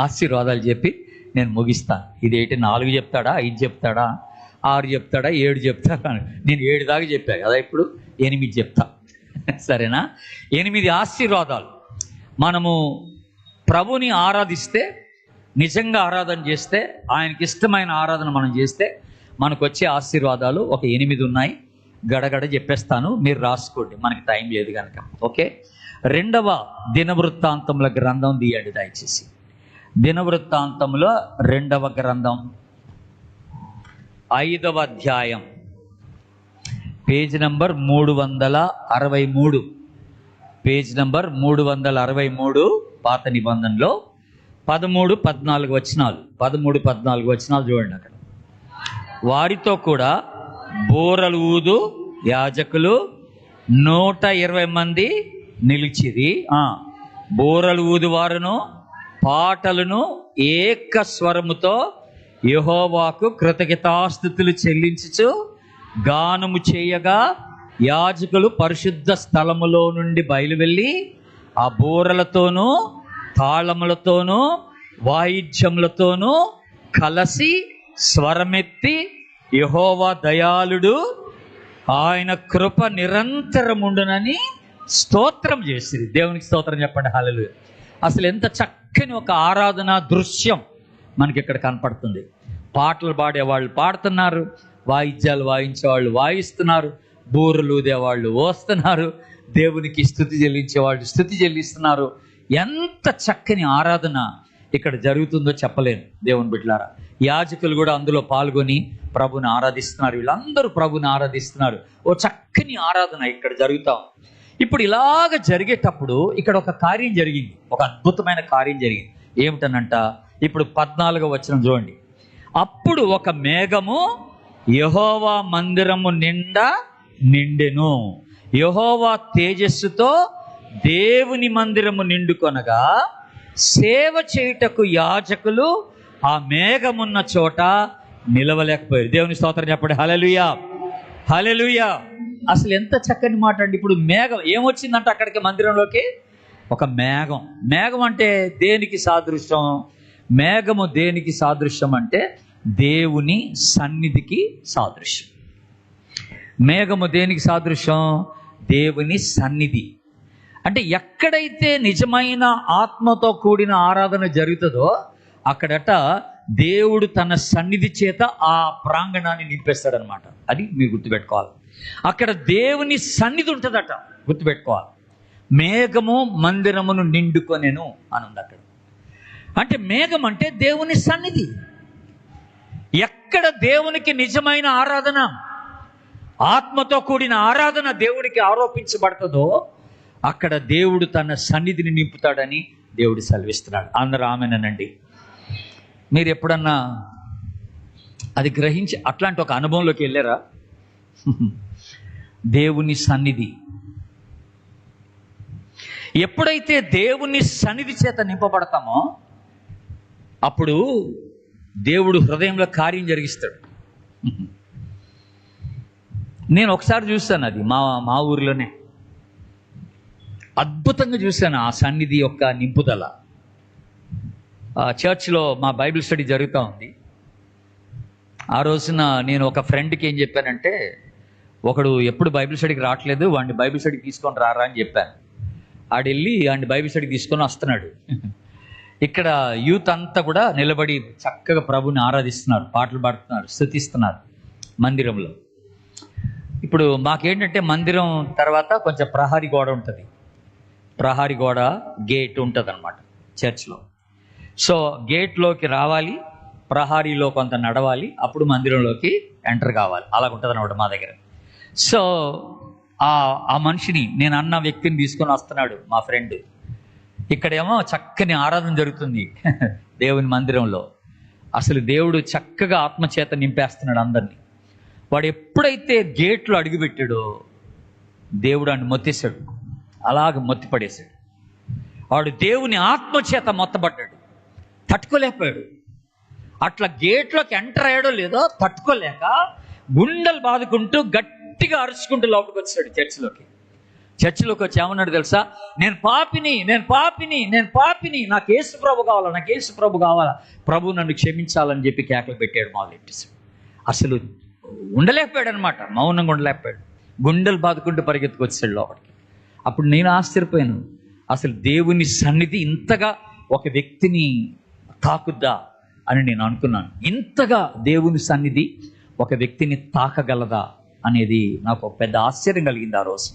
ఆశీర్వాదాలు చెప్పి నేను ముగిస్తాను. ఇదేంటి 4 చెప్తాడా, 5 చెప్తాడా, 6 చెప్తాడా, 7 చెప్తాడా? నేను 7 దాకా చెప్పాను కదా, ఇప్పుడు 8 చెప్తా. సరేనా? 8 ఆశీర్వాదాలు. మనము ప్రభుని ఆరాధిస్తే, నిజంగా ఆరాధన చేస్తే, ఆయనకి ఇష్టమైన ఆరాధన మనం చేస్తే మనకు వచ్చే ఆశీర్వాదాలు ఒక 8 ఉన్నాయి. గడగడ చెప్పేస్తాను, మీరు రాసుకోండి, మనకి టైం లేదు కనుక. ఓకే. 2వ దినవృత్తాంతముల గ్రంథం తీయండి దయచేసి. దినవృత్తాంతములో 2వ గ్రంథం 5వ అధ్యాయం, పేజ్ నంబర్ 363. పేజ్ నంబర్ 363 పాత నిబంధనలో 13, 14 వచనాలు. 13, 14 వచనాలు చూడండి. అక్కడ వారితో కూడా బూరలు ఊదు యాజకులు 120 మంది నిలిచిరి. బూరలు ఊదువారును పాటలను ఏక స్వరముతో యెహోవాకు కృతజ్ఞతాస్తుతులు చెల్లించుచు గానము చేయగా యాజకులు పరిశుద్ధ స్థలములో నుండి బయలువెళ్ళి ఆ బూరలతోనూ తాళములతోనూ వాయిద్యములతోనూ కలసి స్వరమెత్తి యెహోవా దయాళుడు, ఆయన కృప నిరంతరముండునని స్తోత్రం చేసిరి. దేవునికి స్తోత్రం చెప్పండి, హల్లెలూయా. అసలు ఎంత చక్కని ఒక ఆరాధన దృశ్యం మనకి ఇక్కడ కనపడుతుంది. పాటలు పాడేవాళ్ళు పాడుతున్నారు, వాయిద్యాలు వాయించేవాళ్ళు వాయిస్తున్నారు, బూరలు ఊదేవాళ్ళు వస్తున్నారు, దేవునికి స్తుతి చెల్లించేవాళ్ళు స్తుతి చెల్లిస్తున్నారు. ఎంత చక్కని ఆరాధన ఇక్కడ జరుగుతుందో చెప్పలేను దేవుని బిడ్డలారా. యాజకులు కూడా అందులో పాల్గొని ప్రభుని ఆరాధిస్తున్నారు. వీళ్ళందరూ ప్రభుని ఆరాధిస్తున్నారు. ఓ చక్కని ఆరాధన ఇక్కడ జరుగుతాం. ఇప్పుడు ఇలాగ జరిగేటప్పుడు ఇక్కడ ఒక కార్యం జరిగింది, ఒక అద్భుతమైన కార్యం జరిగింది. ఏమిటనంట, ఇప్పుడు 14వ వచనం చూడండి. అప్పుడు ఒక మేఘము యెహోవా మందిరము నిండా నిండెను. యెహోవా తేజస్సుతో దేవుని మందిరము నిండుకొనగా సేవ చేయుటకు యాజకులు ఆ మేఘమున్న చోట నిలవలేకపోయారు. దేవుని స్తోత్రం చెప్పండి, హల్లెలూయా, హల్లెలూయా. అసలు ఎంత చక్కని మాట అండి. ఇప్పుడు మేఘం ఏమొచ్చిందంటే అక్కడికి మందిరంలోకి ఒక మేఘం. మేఘం అంటే దేనికి సాదృశ్యం? మేఘము దేనికి సాదృశ్యం అంటే దేవుని సన్నిధికి సాదృశ్యం. మేఘము దేనికి సాదృశ్యం? దేవుని సన్నిధి. అంటే ఎక్కడైతే నిజమైన ఆత్మతో కూడిన ఆరాధన జరుగుతుందో అక్కడట దేవుడు తన సన్నిధి చేత ఆ ప్రాంగణాన్ని నింపేస్తాడనమాట. అది మీరు గుర్తుపెట్టుకోవాలి. అక్కడ దేవుని సన్నిధి ఉంటుందట, గుర్తుపెట్టుకోవాలి. మేఘము మందిరమును నిండుకొనెను అని ఉంది అక్కడ. అంటే మేఘం అంటే దేవుని సన్నిధి. ఎక్కడ దేవునికి నిజమైన ఆరాధన, ఆత్మతో కూడిన ఆరాధన దేవునికి ఆరోపించబడుతుందో అక్కడ దేవుడు తన సన్నిధిని నింపుతాడని దేవుడు సెలవిస్తున్నాడు. అందరూ ఆమెనండి. మీరు ఎప్పుడన్నా అది గ్రహించి అట్లాంటి ఒక అనుభవంలోకి వెళ్ళారా? దేవుని సన్నిధి, ఎప్పుడైతే దేవుని సన్నిధి చేత నింపబడతామో అప్పుడు దేవుడు హృదయంలో కార్యం జరిగిస్తాడు. నేను ఒకసారి చూస్తాను, అది మా ఊరిలోనే అద్భుతంగా చూశాను ఆ సన్నిధి యొక్క నింపుదల. చర్చ్లో మా బైబిల్ స్టడీ జరుగుతూ ఉంది. ఆ రోజున నేను ఒక ఫ్రెండ్కి ఏం చెప్పానంటే, ఒకడు ఎప్పుడు బైబిల్ స్టడీకి రావట్లేదు, వాడిని బైబిల్ స్టడీకి తీసుకొని రారా అని చెప్పాను. ఆడెళ్ళి వాడిని బైబిల్ స్టడీకి తీసుకొని వస్తున్నాడు. ఇక్కడ యూత్ అంతా కూడా నిలబడి చక్కగా ప్రభుని ఆరాధిస్తున్నారు, పాటలు పాడుతున్నారు, స్తుతిస్తున్నారు మందిరంలో. ఇప్పుడు మాకేంటంటే మందిరం తర్వాత కొంచెం ప్రహారీ గోడ ఉంటుంది, ప్రహారీ గోడ గేట్ ఉంటుంది అన్నమాట చర్చ్లో. సో గేట్లోకి రావాలి, ప్రహారీలో కొంత నడవాలి, అప్పుడు మందిరంలోకి ఎంటర్ కావాలి. అలా ఉంటుంది అన్నమాట మా దగ్గర. సో ఆ మనిషిని, నేను అన్న వ్యక్తిని తీసుకొని వస్తున్నాడు మా ఫ్రెండ్. ఇక్కడేమో చక్కని ఆరాధన జరుగుతుంది దేవుని మందిరంలో. అసలు దేవుడు చక్కగా ఆత్మచేత నింపేస్తున్నాడు అందరినీ. వాడు ఎప్పుడైతే గేట్లో అడుగుపెట్టాడో దేవుడు అని మొత్తేశాడు, అలాగ మొత్తి పడేశాడు. వాడు దేవుని ఆత్మచేత మొత్తబడ్డాడు, తట్టుకోలేకపోయాడు. అట్లా గేట్లోకి ఎంటర్ అయ్యాడో లేదో తట్టుకోలేక గుండెలు బాదుకుంటూ గట్టిగా అరుచుకుంటూ లోపలికి వచ్చాడు చర్చిలోకి వచ్చి ఏమన్నాడు తెలుసా? నేను పాపిని, నాకు యేసు ప్రభు కావాలా, ప్రభు నన్ను క్షమించాలని చెప్పి కేకలు పెట్టాడు, మొదలెట్టేశాడు. అసలు ఉండలేకపోయాడు అనమాట, మౌనంగా ఉండలేకపోయాడు. గుండెలు బాదుకుంటూ పరిగెత్తుకొచ్చాడు లోపలికి. అప్పుడు నేను ఆశ్చర్యపోయాను, అసలు దేవుని సన్నిధి ఇంతగా ఒక వ్యక్తిని తాకుద్దా అని నేను అనుకున్నాను. ఇంతగా దేవుని సన్నిధి ఒక వ్యక్తిని తాకగలదా అనేది నాకు ఒక పెద్ద ఆశ్చర్యం కలిగింది ఆ రోజు.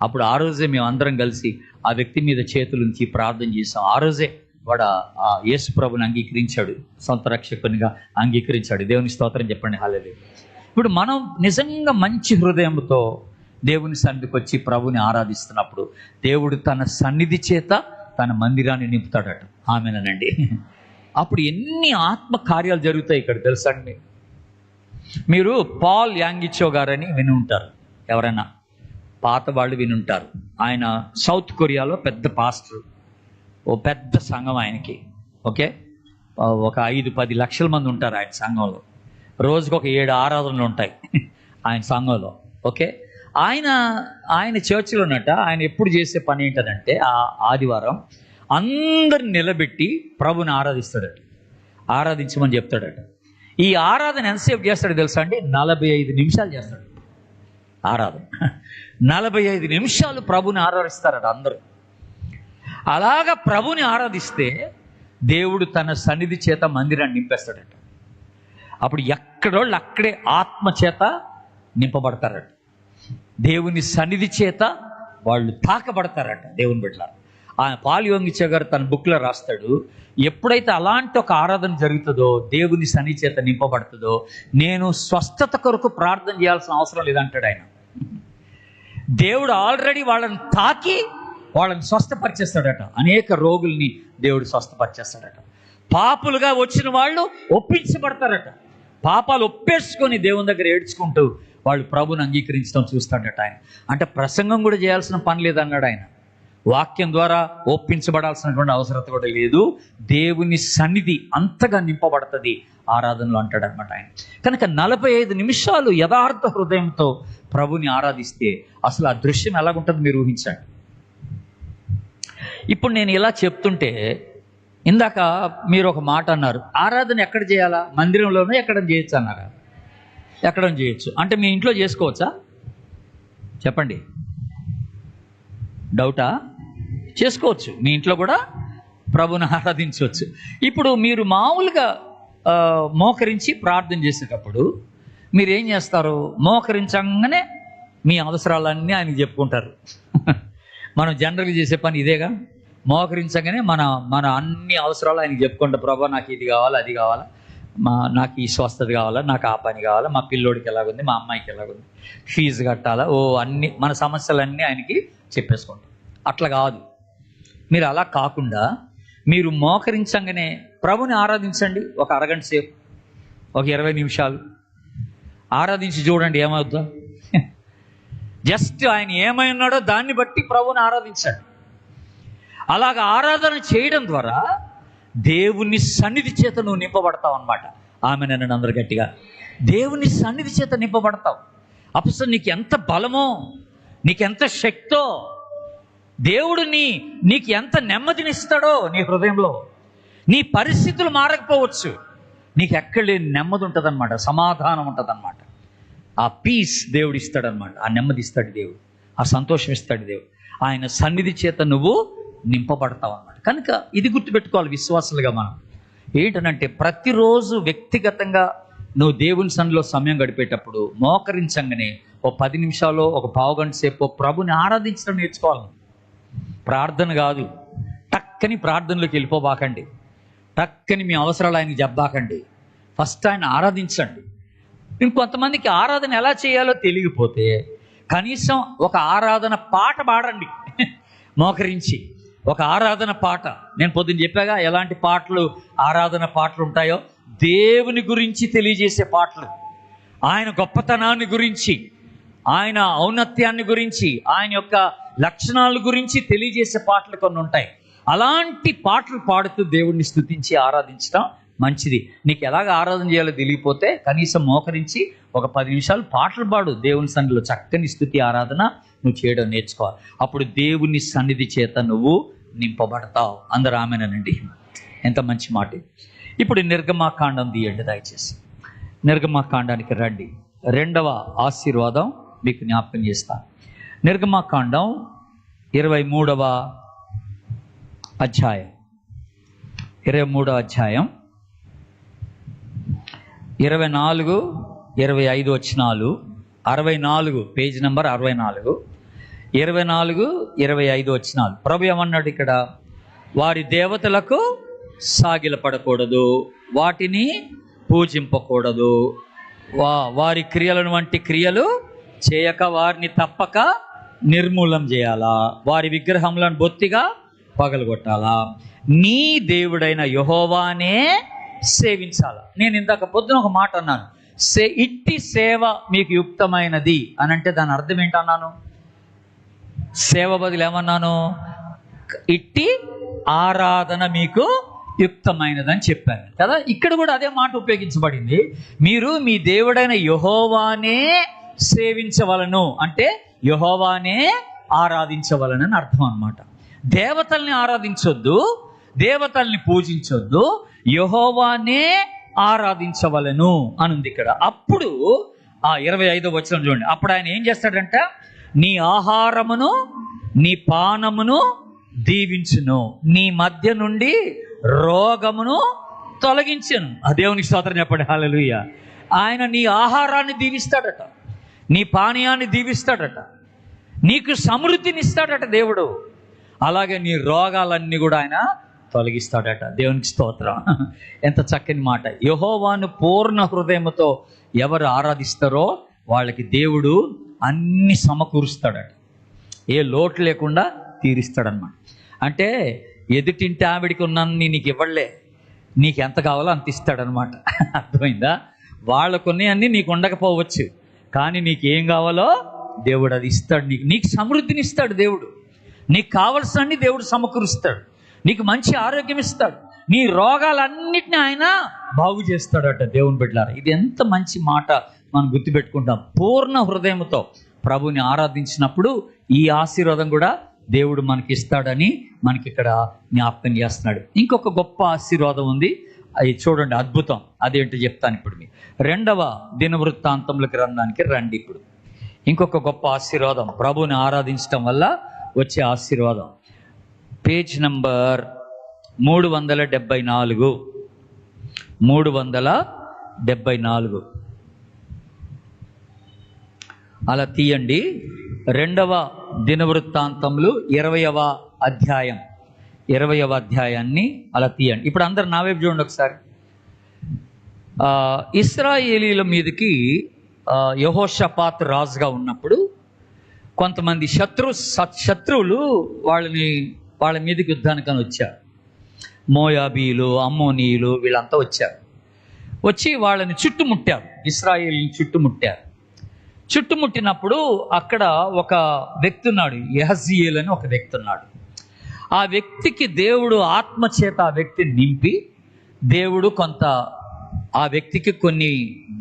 అప్పుడు ఆ రోజే మేము అందరం కలిసి ఆ వ్యక్తి మీద చేతులుంచి ప్రార్థన చేసాం. ఆ రోజే వాడు ఆ యేసు ప్రభుని అంగీకరించాడు, సొంత రక్షకునిగా అంగీకరించాడు. దేవుని స్తోత్రం చెప్పండి, హల్లెలూయా. ఇప్పుడు మనం నిజంగా మంచి హృదయంతో దేవుని సన్నిధికి వచ్చి ప్రభుని ఆరాధిస్తున్నప్పుడు దేవుడు తన సన్నిధి చేత తన మందిరాన్ని నింపుతాడట. ఆమేనండి. అప్పుడు ఎన్ని ఆత్మ కార్యాలు జరుగుతాయి ఇక్కడ తెలుసా అండి. మీరు పాల్ యాంగిచో గారని విని ఉంటారు, ఎవరైనా పాత వాళ్ళు విని ఉంటారు. ఆయన సౌత్ కొరియాలో పెద్ద పాస్టర్, ఓ పెద్ద సంఘం ఆయనకి. ఓకే, ఒక 5-10 లక్షల మంది ఉంటారు ఆయన సంఘంలో. రోజుకు ఒక 7 ఆరాధనలు ఉంటాయి ఆయన సంఘంలో. ఓకే, ఆయన చర్చిలో ఉన్నట్ట ఆయన ఎప్పుడు చేసే పని ఏంటంటే ఆ ఆదివారం అందరిని నిలబెట్టి ప్రభుని ఆరాధిస్తాడట, ఆరాధించమని చెప్తాడట. ఈ ఆరాధన ఎంతసేపు చేస్తాడు తెలుసా అండి? 45 నిమిషాలు చేస్తాడు ఆరాధన. 45 నిమిషాలు ప్రభుని ఆరాధిస్తారట అందరూ. అలాగా ప్రభుని ఆరాధిస్తే దేవుడు తన సన్నిధి చేత మందిరాన్ని నింపేస్తాడట. అప్పుడు ఎక్కడోళ్ళు అక్కడే ఆత్మ చేత నింపబడతారట, దేవుని సన్నిధి చేత వాళ్ళు తాకబడతారట. దేవుని బిడ్డలారా, ఆయన పాల్ యాంగిచో గారు తన బుక్లో రాస్తాడు, ఎప్పుడైతే అలాంటి ఒక ఆరాధన జరుగుతుందో, దేవుని సన్నిధి చేత నింపబడుతుందో, నేను స్వస్థత కొరకు ప్రార్థన చేయాల్సిన అవసరం లేదంటాడు ఆయన. దేవుడు ఆల్రెడీ వాళ్ళని తాకి వాళ్ళని స్వస్థపరిచేస్తాడట. అనేక రోగుల్ని దేవుడు స్వస్థపరిచేస్తాడట. పాపులుగా వచ్చిన వాళ్ళు ఒప్పించబడతారట. పాపాలు ఒప్పేసుకొని దేవుని దగ్గర ఏడ్చుకుంటూ వాళ్ళు ప్రభుని అంగీకరించడం చూస్తాడట ఆయన. అంటే ప్రసంగం కూడా చేయాల్సిన పని లేదన్నాడు ఆయన. వాక్యం ద్వారా ఒప్పించబడాల్సినటువంటి అవసరత కూడా లేదు. దేవుని సన్నిధి అంతగా నింపబడుతుంది ఆరాధనలో అంటాడు అనమాట ఆయన. కనుక 45 నిమిషాలు యథార్థ హృదయంతో ప్రభుని ఆరాధిస్తే అసలు ఆ దృశ్యం ఎలాగుంటుంది మీరు ఊహించండి. ఇప్పుడు నేను ఇలా చెప్తుంటే, ఇందాక మీరు ఒక మాట అన్నారు, ఆరాధన ఎక్కడ చేయాలా? మందిరంలోనే ఎక్కడ చేయొచ్చు అన్నారా? ఎక్కడ చేయొచ్చు అంటే మీ ఇంట్లో చేసుకోవచ్చా? చెప్పండి, డౌటా? చేసుకోవచ్చు, మీ ఇంట్లో కూడా ప్రభుని ఆరాధించవచ్చు. ఇప్పుడు మీరు మామూలుగా మోకరించి ప్రార్థన చేసేటప్పుడు మీరు ఏం చేస్తారు? మోకరించగానే మీ అవసరాలన్నీ ఆయనకి చెప్పుకుంటారు. మనం జనరల్గా చేసే పని ఇదేగా. మోకరించగానే మన అన్ని అవసరాలు ఆయనకి చెప్పుకుంటా, ప్రభా నాకు ఇది కావాలా, అది కావాలా, నాకు ఈ స్వస్థత కావాలా, నాకు ఆ పని కావాలా, మా పిల్లోడికి ఎలాగుంది, మా అమ్మాయికి ఎలాగుంది, ఫీజు కట్టాలా, అన్ని మన సమస్యలన్నీ ఆయనకి చెప్పేసుకుంటాం. అట్లా కాదు. మీరు అలా కాకుండా మీరు మోకరించగానే ప్రభుని ఆరాధించండి. ఒక అరగంట సేపు, ఒక 20 నిమిషాలు ఆరాధించి చూడండి ఏమవుద్దో. జస్ట్ ఆయన ఏమై ఉన్నాడో దాన్ని బట్టి ప్రభుని ఆరాధించండి. అలాగ ఆరాధన చేయడం ద్వారా దేవుని సన్నిధి చేత నువ్వు నింపబడతావు అన్నమాట. ఆమె నన్ను అందరు గట్టిగా, దేవుని సన్నిధి చేత నింపబడతావు. అప్పుడు నీకు ఎంత బలమో, నీకెంత శక్తో, దేవుడు నీకు ఎంత నెమ్మదినిస్తాడో నీ హృదయంలో. నీ పరిస్థితులు మారకపోవచ్చు, నీకు ఎక్కడ లేని నెమ్మది ఉంటుందన్నమాట, సమాధానం ఉంటుందన్నమాట. ఆ పీస్ దేవుడు ఇస్తాడనమాట, ఆ నెమ్మది ఇస్తాడు దేవుడు, ఆ సంతోషం ఇస్తాడు దేవుడు. ఆయన సన్నిధి చేత నువ్వు నింపబడతావు అన్నమాట. కనుక ఇది గుర్తుపెట్టుకోవాలి విశ్వాసులుగా మనం. ఏంటనంటే ప్రతిరోజు వ్యక్తిగతంగా నువ్వు దేవుని సన్నిధిలో సమయం గడిపేటప్పుడు మోకరించంగానే ఓ 10 నిమిషాలు, ఒక పావు గంట సేపు ప్రభుని ఆరాధించడం నేర్చుకోవాలి. ప్రార్థన కాదు, టక్కని ప్రార్థనలోకి వెళ్ళిపోబాకండి, టక్కని మీ అవసరాలు ఆయనకి చెప్పబాకండి. ఫస్ట్ ఆయన ఆరాధించండి. ఇంకొంతమందికి ఆరాధన ఎలా చేయాలో తెలియకపోతే కనీసం ఒక ఆరాధన పాట పాడండి. మోకరించి ఒక ఆరాధన పాట. నేను పొద్దున్న చెప్పాగా ఎలాంటి పాటలు, ఆరాధన పాటలు ఉంటాయో. దేవుని గురించి తెలియజేసే పాటలు, ఆయన గొప్పతనాన్ని గురించి, ఆయన ఔన్నత్యాన్ని గురించి, ఆయన యొక్క లక్షణాల గురించి తెలియజేసే పాటలు కొన్ని ఉంటాయి. అలాంటి పాటలు పాడుతూ దేవుణ్ణి స్తుతించి ఆరాధించడం మంచిది. నీకు ఎలాగ ఆరాధన చేయాలో తెలియపోతే కనీసం మోకరించి ఒక 10 నిమిషాలు పాటలు పాడు. దేవుని సన్నిధిలో చక్కని స్తుతి ఆరాధన నువ్వు చేయడం నేర్చుకోవాలి. అప్పుడు దేవుని సన్నిధి చేత నువ్వు నింపబడతావు. అందరూ ఆమెనండి. ఎంత మంచి మాట. ఇప్పుడు నిర్గమాకాండం తీయండి దయచేసి. నిర్గమాకాండానికి రండి. 2వ ఆశీర్వాదం మీకు జ్ఞాపకం చేస్తాను. నిర్గమాకాండం 23వ అధ్యాయం, 23వ అధ్యాయం 24, 25 వచనాలు. 64 పేజ్ నెంబర్ 64, 24, 25 వచనాలు. ప్రభు ఏమన్నాడు ఇక్కడ? వారి దేవతలకు సాగిలపడకూడదు, వాటిని పూజింపకూడదు, వారి క్రియలను వంటి క్రియలు చేయక వారిని తప్పక నిర్మూలం చేయాలా, వారి విగ్రహములను బొత్తిగా పగలగొట్టాలా, నీ దేవుడైన యెహోవానే సేవించాలా. నేను ఇందాక పొద్దున ఒక మాట అన్నాను, ఇట్టి సేవ మీకు యుక్తమైనది అని. అంటే దాని అర్థం ఏంటన్నాను? సేవ బదులు ఏమన్నాను? ఇట్టి ఆరాధన మీకు యుక్తమైనదని చెప్పాను కదా. ఇక్కడ కూడా అదే మాట ఉపయోగించబడింది. మీరు మీ దేవుడైన యెహోవానే సేవించవలను అంటే యెహోవానే ఆరాధించవలనని అర్థం అన్నమాట. దేవతల్ని ఆరాధించొద్దు, దేవతల్ని పూజించొద్దు, యెహోవానే ఆరాధించవలను అని ఉంది ఇక్కడ. అప్పుడు 25వ వచనం చూడండి. అప్పుడు ఆయన ఏం చేస్తాడంట? నీ ఆహారమును నీ పానమును దీవించును, నీ మధ్య నుండి రోగమును తొలగించును. ఆ దేవునికి స్తోత్రం చెప్పండి. హల్లెలూయా. ఆయన నీ ఆహారాన్ని దీవిస్తాడట, నీ పానీయాన్ని దీవిస్తాడట, నీకు సమృద్ధిని ఇస్తాడట దేవుడు. అలాగే నీ రోగాలన్నీ కూడా ఆయన తొలగిస్తాడట. దేవునికి స్తోత్రం. ఎంత చక్కని మాట. యెహోవాను పూర్ణ హృదయముతో ఎవరు ఆరాధిస్తారో వాళ్ళకి దేవుడు అన్ని సమకూరుస్తాడట, ఏ లోటు లేకుండా తీరుస్తాడన్నమాట. అంటే ఎదుటింటి ఆవిడికి ఉన్నన్ని నీకు ఇవ్వలే, నీకు ఎంత కావాలో అంత ఇస్తాడనమాట. అర్థమైందా? వాళ్ళకున్నీ అన్నీ నీకు ఉండకపోవచ్చు, కానీ నీకు ఏం కావాలో దేవుడు అది ఇస్తాడు. నీకు సమృద్ధిని ఇస్తాడు దేవుడు. నీకు కావలసినన్ని దేవుడు సమకూరుస్తాడు. నీకు మంచి ఆరోగ్యం ఇస్తాడు. నీ రోగాలన్నిటిని ఆయన బాగు చేస్తాడట. దేవుని బిడ్డలారా, ఇది ఎంత మంచి మాట మనం గుర్తుపెట్టుకుంటాం. పూర్ణ హృదయంతో ప్రభుని ఆరాధించినప్పుడు ఈ ఆశీర్వాదం కూడా దేవుడు మనకి ఇస్తాడని మనకి ఇక్కడ జ్ఞాపకం చేస్తున్నాడు. ఇంకొక గొప్ప ఆశీర్వాదం ఉంది, అది చూడండి, అద్భుతం. అదేంటో చెప్తాను ఇప్పుడు. మీ 2వ దినవృత్తాంతముల గ్రంథానికి రండి. ఇప్పుడు ఇంకొక గొప్ప ఆశీర్వాదం, ప్రభుని ఆరాధించడం వల్ల వచ్చే ఆశీర్వాదం. పేజ్ నంబర్ 374, 374 అలా తీయండి. 2వ దినవృత్తాంతములు 20వ అధ్యాయం, 20వ అధ్యాయాన్ని అలా తీయండి. ఇప్పుడు అందరు నా వైపు చూడండి ఒకసారి. ఇశ్రాయేలీల మీదకి యెహోషాపాతు రాజుగా ఉన్నప్పుడు కొంతమంది శత్రువులు వాళ్ళ మీదకి యుద్ధానికని వచ్చారు. మోయాబీలు, అమ్మోనీయులు వీళ్ళంతా వచ్చారు. వచ్చి వాళ్ళని చుట్టుముట్టారు, ఇశ్రాయేలుని చుట్టుముట్టారు. చుట్టుముట్టినప్పుడు అక్కడ ఒక వ్యక్తి ఉన్నాడు, యెహజీయేలు అని ఒక వ్యక్తి ఉన్నాడు. ఆ వ్యక్తికి దేవుడు ఆత్మచేత ఆ వ్యక్తిని నింపి దేవుడు ఆ వ్యక్తికి కొన్ని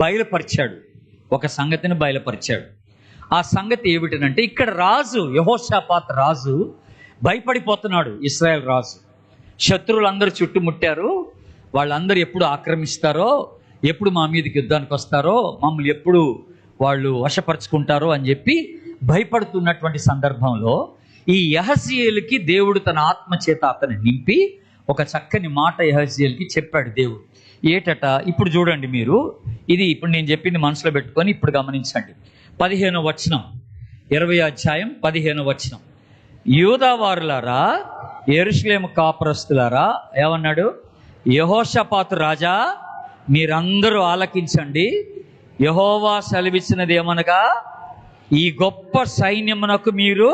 బయలుపరిచాడు, ఒక సంగతిని బయలుపరిచాడు. ఆ సంగతి ఏమిటంటే, ఇక్కడ రాజు యెహోషాపాతు రాజు భయపడిపోతున్నాడు. ఇశ్రాయేల్ రాజు శత్రువులందరూ చుట్టుముట్టారు, వాళ్ళందరూ ఎప్పుడు ఆక్రమిస్తారో, ఎప్పుడు మా మీదకి యుద్ధానికి వస్తారో, మమ్మల్ని ఎప్పుడు వాళ్ళు వశపరుచుకుంటారో అని చెప్పి భయపడుతున్నటువంటి సందర్భంలో ఈ యెహజీయేలుకి దేవుడు తన ఆత్మచేత అతన్ని నింపి ఒక చక్కని మాట యెహజీయేలుకి చెప్పాడు దేవుడు. ఏటట, ఇప్పుడు చూడండి మీరు, ఇది ఇప్పుడు నేను చెప్పింది మనసులో పెట్టుకొని ఇప్పుడు గమనించండి. 15వ వచనం, 20వ అధ్యాయం 15వ వచనం. యూదావారులారా, యెరూషలేము కాపురస్తులారా, ఏమన్నాడు? యెహోషాపాతు రాజా, మీరందరూ ఆలకించండి. యెహోవా సెలవిచ్చినది ఏమనగా, ఈ గొప్ప సైన్యమునకు మీరు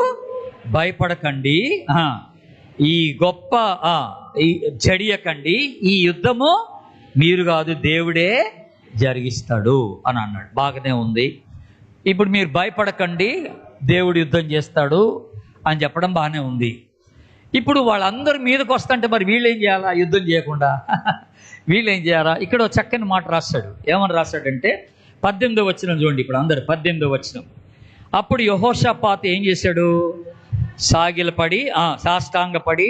భయపడకండి, ఈ గొప్ప జడియకండి, ఈ యుద్ధము మీరు కాదు, దేవుడే జరిగిస్తాడు అని అన్నాడు. బాగానే ఉంది. ఇప్పుడు మీరు భయపడకండి, దేవుడు యుద్ధం చేస్తాడు అని చెప్పడం బాగానే ఉంది. ఇప్పుడు వాళ్ళందరూ మీదకి వస్తుంటే మరి వీళ్ళు ఏం చేయాలా? యుద్ధం చేయకుండా వీళ్ళు ఏం చేయాలా? ఇక్కడ ఒక చక్కని మాట రాశాడు. ఏమని రాశాడంటే 18వ వచనం చూడండి. ఇప్పుడు అందరు 18వ వచనం. అప్పుడు యెహోషాపాతు ఏం చేశాడు? సాగిలపడి సాష్టాంగపడి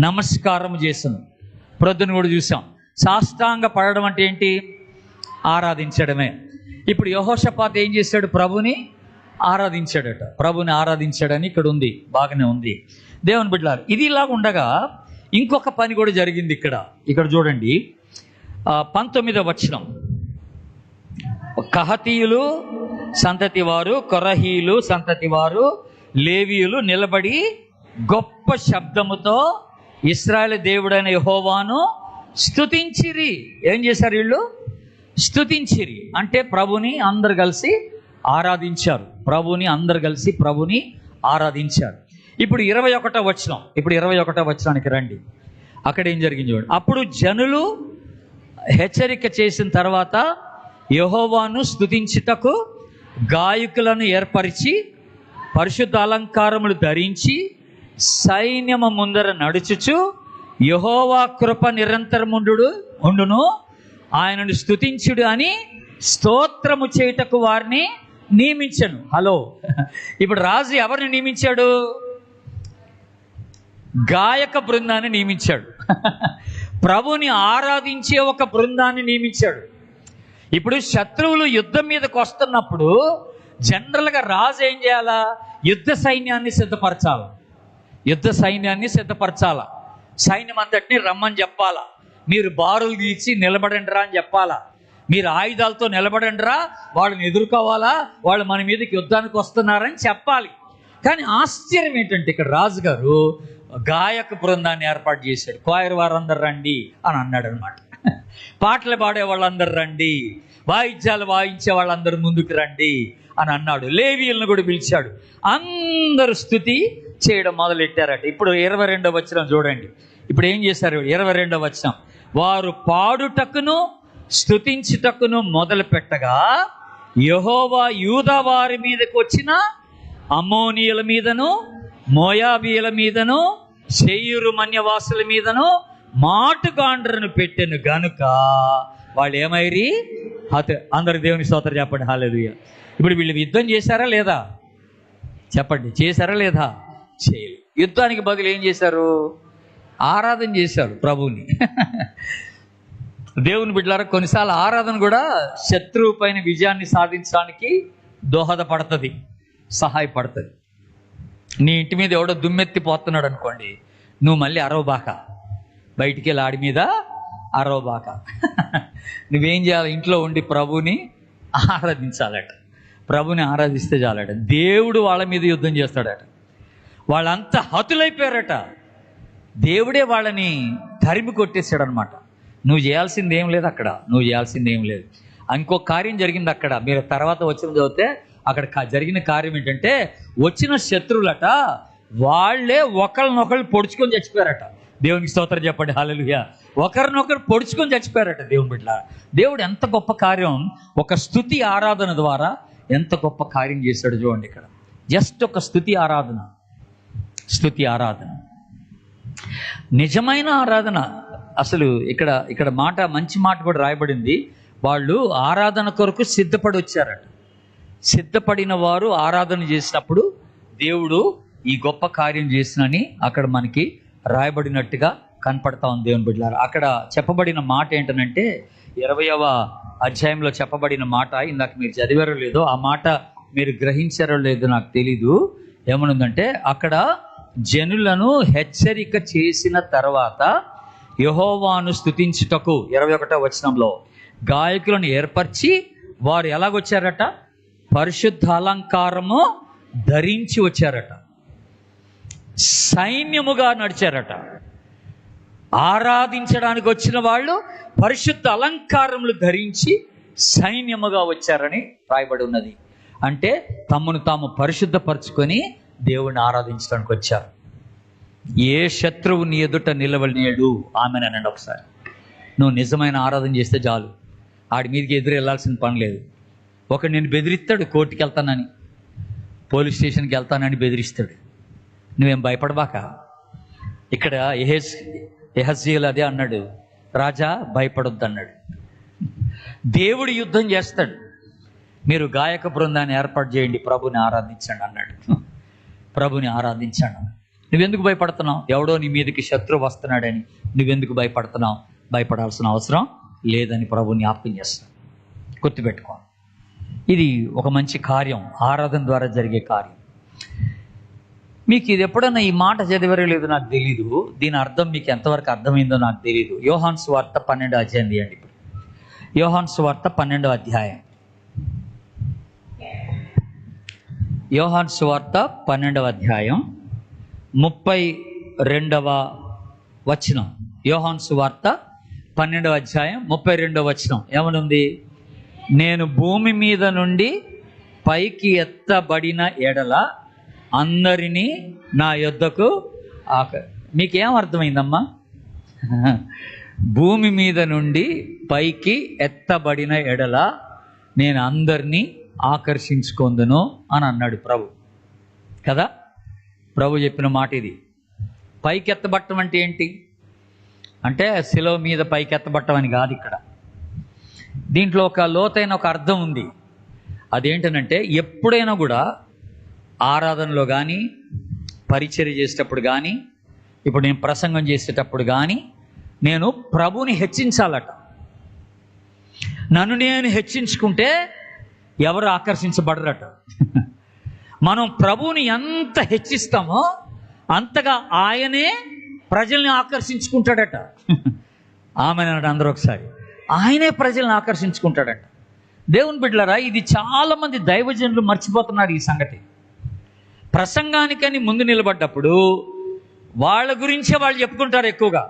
నమస్కారం చేశాను. ప్రొద్దున కూడా చూసాం. సాష్టాంగ పడడం అంటే ఏంటి? ఆరాధించడమే. ఇప్పుడు యెహోషాపాతు ఏం చేశాడు? ప్రభుని ఆరాధించాడట. ప్రభుని ఆరాధించాడని ఇక్కడ ఉంది, బాగానే ఉంది. దేవుని బిడ్డలారా, ఇది ఇలాగ ఉండగా ఇంకొక పని కూడా జరిగింది ఇక్కడ చూడండి. 19వ వచనం. కహతీయులు సంతతి వారు, కొరహీలు సంతతి వారు, లేవీయులు నిలబడి గొప్ప శబ్దముతో ఇశ్రాయేలు దేవుడైన యెహోవాను స్తుతించిరి. ఏం చేశారు వీళ్ళు? స్తుతించిరి అంటే ప్రభుని అందరు కలిసి ఆరాధించారు. ప్రభుని ఆరాధించారు. ఇప్పుడు 21వ వచనం. ఇప్పుడు 21వ వచనానికి రండి. అక్కడ ఏం జరిగింది చూడండి. అప్పుడు జనులు హెచ్చరిక చేసిన తర్వాత యెహోవాను స్తుతించుటకు గాయకులను ఏర్పరిచి పరిశుద్ధ అలంకారములు ధరించి సైన్యము ముందర నడుచుచు యెహోవా కృప నిరంతరముండును, ఆయనను స్తుతించుడు అని స్తోత్రము చేయుటకు వారిని నియమించను. హలో, ఇప్పుడు రాజు ఎవరిని నియమించాడు? గాయక బృందాన్ని నియమించాడు. ప్రభుని ఆరాధించే ఒక బృందాన్ని నియమించాడు. ఇప్పుడు శత్రువులు యుద్ధం మీదకి వస్తున్నప్పుడు జనరల్గా రాజు ఏం చేయాలా? యుద్ధ సైన్యాన్ని సిద్ధపరచాలా. సైన్యం అంతటిని రమ్మని చెప్పాలా. మీరు బారులు తీసి నిలబడండి రా అని చెప్పాలా. మీరు ఆయుధాలతో నిలబడండి రా, వాళ్ళని ఎదుర్కోవాలా, వాళ్ళు మన మీదకి యుద్ధానికి వస్తున్నారని చెప్పాలి. కానీ ఆశ్చర్యం ఏంటంటే ఇక్కడ రాజుగారు గాయక బృందాన్ని ఏర్పాటు చేశాడు. క్వైర్ వారందరూ రండి అని అన్నాడు అనమాట. పాటలు పాడే వాళ్ళందరూ రండి, వాయిద్యాలు వాయించే వాళ్ళందరూ ముందుకు రండి అని అన్నాడు. లేవీయులను కూడా పిలిచాడు. అందరూ స్తుతి చేయడం మొదలెట్టారట. ఇప్పుడు 22వ వచనం చూడండి. ఇప్పుడు ఏం చేశారు? 22వ వచనం. వారు పాడుటకును స్తుతించుటకును మొదలు పెట్టగా యెహోవా యూదా వారి మీదకి వచ్చిన అమ్మోనీయుల మీదను, మోయాబీయుల మీదను, శేయూరు మన్యవాసుల మీదను మాటుగాండ్రను పెట్టెను గనుక వాళ్ళు ఏమైరి? అందరు దేవుని స్తోత్రం చెప్పండి. హల్లెలూయా. ఇప్పుడు వీళ్ళు యుద్ధం చేశారా లేదా? చెప్పండి, చేశారా లేదా? చేయలేదు. యుద్ధానికి బదులు ఏం చేశారు? ఆరాధన చేశారు ప్రభువుని. దేవుని బిడ్డలారా, కొన్నిసార్లు ఆరాధన కూడా శత్రువు పైన విజయాన్ని సాధించడానికి దోహదపడుతుంది, సహాయపడుతుంది. నీ ఇంటి మీద ఎవడో దుమ్మెత్తిపోతున్నాడు అనుకోండి, నువ్వు మళ్ళీ అరవబాక, బయటికి వెళ్ళి ఆడి మీద అరవబాక. నువ్వేం చేయాలి? ఇంట్లో ఉండి ప్రభువుని ఆరాధించాలట. ప్రభుని ఆరాధిస్తే చాలట, దేవుడు వాళ్ళ మీద యుద్ధం చేస్తాడట. వాళ్ళంతా హతులైపోయారట. దేవుడే వాళ్ళని తరిమి కొట్టేశాడు అనమాట. నువ్వు చేయాల్సింది ఏం లేదు అక్కడ, నువ్వు చేయాల్సింది ఏం లేదు. ఇంకో కార్యం జరిగింది అక్కడ. మీరు తర్వాత వచ్చిన చదివితే అక్కడ జరిగిన కార్యం ఏంటంటే, వచ్చిన శత్రువులట వాళ్ళే ఒకరినొకరు పొడుచుకొని చచ్చిపోయారట. దేవునికి స్తోత్రం చెప్పండి, హల్లెలూయా. ఒకరినొకరు పొడుచుకొని చచ్చిపోయారట దేవుని బిడ్డ. దేవుడు ఎంత గొప్ప కార్యం ఒక స్తుతి ఆరాధన ద్వారా ఎంత గొప్ప కార్యం చేశాడు చూడండి. ఇక్కడ జస్ట్ ఒక స్తుతి ఆరాధన, స్తుతి ఆరాధన, నిజమైన ఆరాధన. అసలు ఇక్కడ మాట, మంచి మాట కూడా రాయబడింది. వాళ్ళు ఆరాధన కొరకు సిద్ధపడి వచ్చారట. సిద్ధపడిన వారు ఆరాధన చేసినప్పుడు దేవుడు ఈ గొప్ప కార్యం చేసినని అక్కడ మనకి రాయబడినట్టుగా కనపడతా ఉంది దేవుని బిడ్డలారా. అక్కడ చెప్పబడిన మాట ఏంటనంటే 20వ అధ్యాయంలో చెప్పబడిన మాట, ఇందాక మీరు చదివారో లేదో, ఆ మాట మీరు గ్రహించారో లేదో నాకు తెలీదు. ఏమనుందంటే, అక్కడ జనులను హెచ్చరిక చేసిన తర్వాత యెహోవాను స్తుతించుటకు 21వ వచనంలో గాయకులను ఏర్పరిచి వారు ఎలాగొచ్చారట, పరిశుద్ధ అలంకారము ధరించి వచ్చారట, సైన్యముగా నడిచారట. ఆరాధించడానికి వచ్చిన వాళ్ళు పరిశుద్ధ అలంకారములు ధరించి సైన్యముగా వచ్చారని రాయబడి ఉన్నది. అంటే తమను తాము పరిశుద్ధపరచుకొని దేవుణ్ణి ఆరాధించడానికి వచ్చారు. ఏ శత్రువు నీ ఎదుట నిలవలేడు. ఆమెనండి ఒకసారి. నువ్వు నిజమైన ఆరాధన చేస్తే చాలు, ఆడి మీదకి ఎదురు వెళ్ళాల్సిన పని లేదు. ఒకడు నేను బెదిరిస్తాడు, కోర్టుకి వెళ్తానని, పోలీస్ స్టేషన్కి వెళ్తానని బెదిరిస్తాడు. నువ్వేం భయపడబాక. ఇక్కడ యెహెజ్కేలు అదే అన్నాడు, రాజా భయపడొద్దు అన్నాడు. దేవుడు యుద్ధం చేస్తాడు. మీరు గాయక బృందాన్ని ఏర్పాటు చేయండి, ప్రభుని ఆరాధించండి అన్నాడు. ప్రభుని ఆరాధించండి. నువ్వెందుకు భయపడుతున్నావు? ఎవడో నీ మీదకి శత్రువు వస్తున్నాడని నువ్వెందుకు భయపడుతున్నావు? భయపడాల్సిన అవసరం లేదని ప్రభుని జ్ఞాపకం చేస్తాను. గుర్తుపెట్టుకో, ఇది ఒక మంచి కార్యం, ఆరాధన ద్వారా జరిగే కార్యం. మీకు ఇది ఎప్పుడన్నా ఈ మాట చదివారో లేదో నాకు తెలీదు. దీని అర్థం మీకు ఎంతవరకు అర్థమైందో నాకు తెలీదు. యోహాను సువార్త 12వ అధ్యాయం తీయండి. ఇప్పుడు యోహాను సువార్త 12వ అధ్యాయం, యోహాను సువార్త 12వ అధ్యాయం 32వ వచనం. యోహాను సువార్త 12వ అధ్యాయం 32వ వచనం ఏమనుంది? నేను భూమి మీద నుండి పైకి ఎత్తబడిన ఎడల అందరినీ నా యొద్దకు మీకేం అర్థమైందమ్మా? భూమి మీద నుండి పైకి ఎత్తబడిన ఎడల నేను అందరినీ ఆకర్షించుకొందును అని అన్నాడు ప్రభు కదా. ప్రభు చెప్పిన మాట ఇది. పైకి ఎత్తబట్టం అంటే ఏంటి అంటే, శిలువ మీద పైకి ఎత్తబట్టం అని కాదు. ఇక్కడ దీంట్లో ఒక లోతైన ఒక అర్థం ఉంది. అదేంటనంటే, ఎప్పుడైనా కూడా ఆరాధనలో కానీ, పరిచర్య చేసేటప్పుడు కానీ, ఇప్పుడు నేను ప్రసంగం చేసేటప్పుడు కానీ, నేను ప్రభుని హెచ్చించాలట. నన్ను నేను హెచ్చించుకుంటే ఎవరు ఆకర్షించబడరట. మనం ప్రభువుని ఎంత హెచ్చిస్తామో అంతగా ఆయనే ప్రజల్ని ఆకర్షించుకుంటాడట. ఆమెనట అందరూ ఒకసారి. ఆయనే ప్రజల్ని ఆకర్షించుకుంటాడట. దేవుని బిడ్డలారా, ఇది చాలామంది దైవజనులు మర్చిపోతున్నారు ఈ సంగతి. ప్రసంగానికని ముందు నిలబడ్డప్పుడు వాళ్ళ గురించే వాళ్ళు చెప్పుకుంటారు ఎక్కువగా.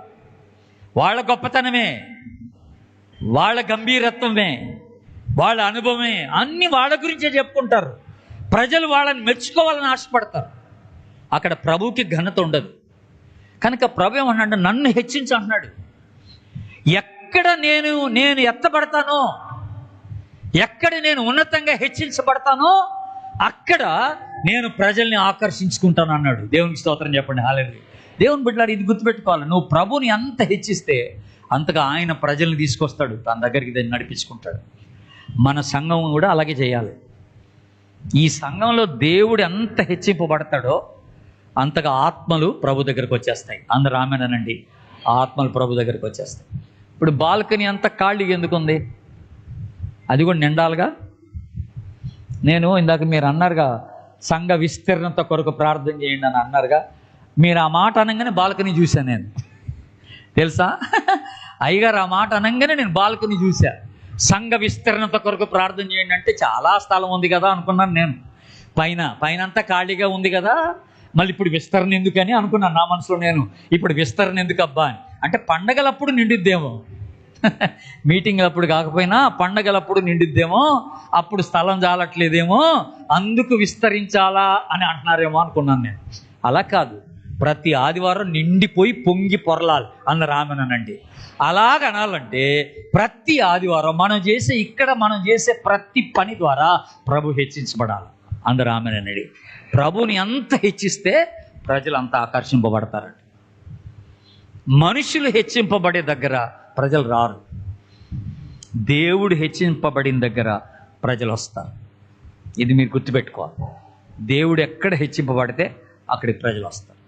వాళ్ళ గొప్పతనమే, వాళ్ళ గంభీరత్వమే, వాళ్ళ అనుభవమే, అన్ని వాళ్ళ గురించే చెప్పుకుంటారు. ప్రజలు వాళ్ళని మెచ్చుకోవాలని ఆశపడతారు. అక్కడ ప్రభువుకి ఘనత ఉండదు. కనుక ప్రభు ఏమన్నాడు? నన్ను హెచ్చించు అంటున్నాడు. ఎక్కడ నేను ఎత్తబడతానో, ఎక్కడ నేను ఉన్నతంగా హెచ్చించబడతానో అక్కడ నేను ప్రజల్ని ఆకర్షించుకుంటాను అన్నాడు. దేవునికి స్తోత్రం చెప్పండి, హల్లెలూయా. దేవుని బిడ్డలారా, ఇది గుర్తుపెట్టుకోవాలి. నువ్వు ప్రభుని అంత హెచ్చిస్తే అంతగా ఆయన ప్రజల్ని తీసుకొస్తాడు, తన దగ్గరికి దాన్ని నడిపించుకుంటాడు. మన సంఘం కూడా అలాగే చేయాలి. ఈ సంఘంలో దేవుడు ఎంత హెచ్చింపబడతాడో అంతగా ఆత్మలు ప్రభు దగ్గరికి వచ్చేస్తాయి. అందరు ఆమెనండి, ఆత్మలు ప్రభు దగ్గరికి వచ్చేస్తాయి. ఇప్పుడు బాల్కనీ అంతా ఖాళీగా ఎందుకు ఉంది? అది కూడా నిండాలిగా. నేను ఇందాక మీరు అన్నారుగా, సంఘ విస్తీర్ణత కొరకు ప్రార్థన చేయండి అని అన్నారుగా. మీరు ఆ మాట అనగానే బాల్కనీ చూశాను నేను, తెలుసా? అయ్యగారు ఆ మాట అనగానే నేను బాల్కనీ చూశా. సంఘ విస్తరణత కొరకు ప్రార్థన చేయండి అంటే చాలా స్థలం ఉంది కదా అనుకున్నాను నేను. పైన అంతా ఖాళీగా ఉంది కదా, మళ్ళీ ఇప్పుడు విస్తరణ ఎందుకని అనుకున్నాను నా మనసులో నేను. ఇప్పుడు విస్తరణ ఎందుకు అబ్బా అని. అంటే పండగలప్పుడు నిండిద్దేమో, మీటింగ్లప్పుడు కాకపోయినా పండగలప్పుడు నిండిద్దేమో, అప్పుడు స్థలం చాలట్లేదేమో, అందుకు విస్తరించాలా అని అంటున్నారేమో అనుకున్నాను నేను. అలా కాదు, ప్రతి ఆదివారం నిండిపోయి పొంగి పొరలాలి అన్నారు ఆమెనండి. అలాగనాలంటే ప్రతి ఆదివారం మనం చేసే ప్రతి పని ద్వారా ప్రభు హెచ్చించబడాలి. అందరు ఆమెనండి. ప్రభుని ఎంత హెచ్చిస్తే ప్రజలు అంత ఆకర్షింపబడతారండి. మనుషులు హెచ్చింపబడే దగ్గర ప్రజలు రారు, దేవుడు హెచ్చింపబడిన దగ్గర ప్రజలు వస్తారు. ఇది మీరు గుర్తుపెట్టుకోవాలి. దేవుడు ఎక్కడ హెచ్చింపబడితే అక్కడికి ప్రజలు వస్తారు.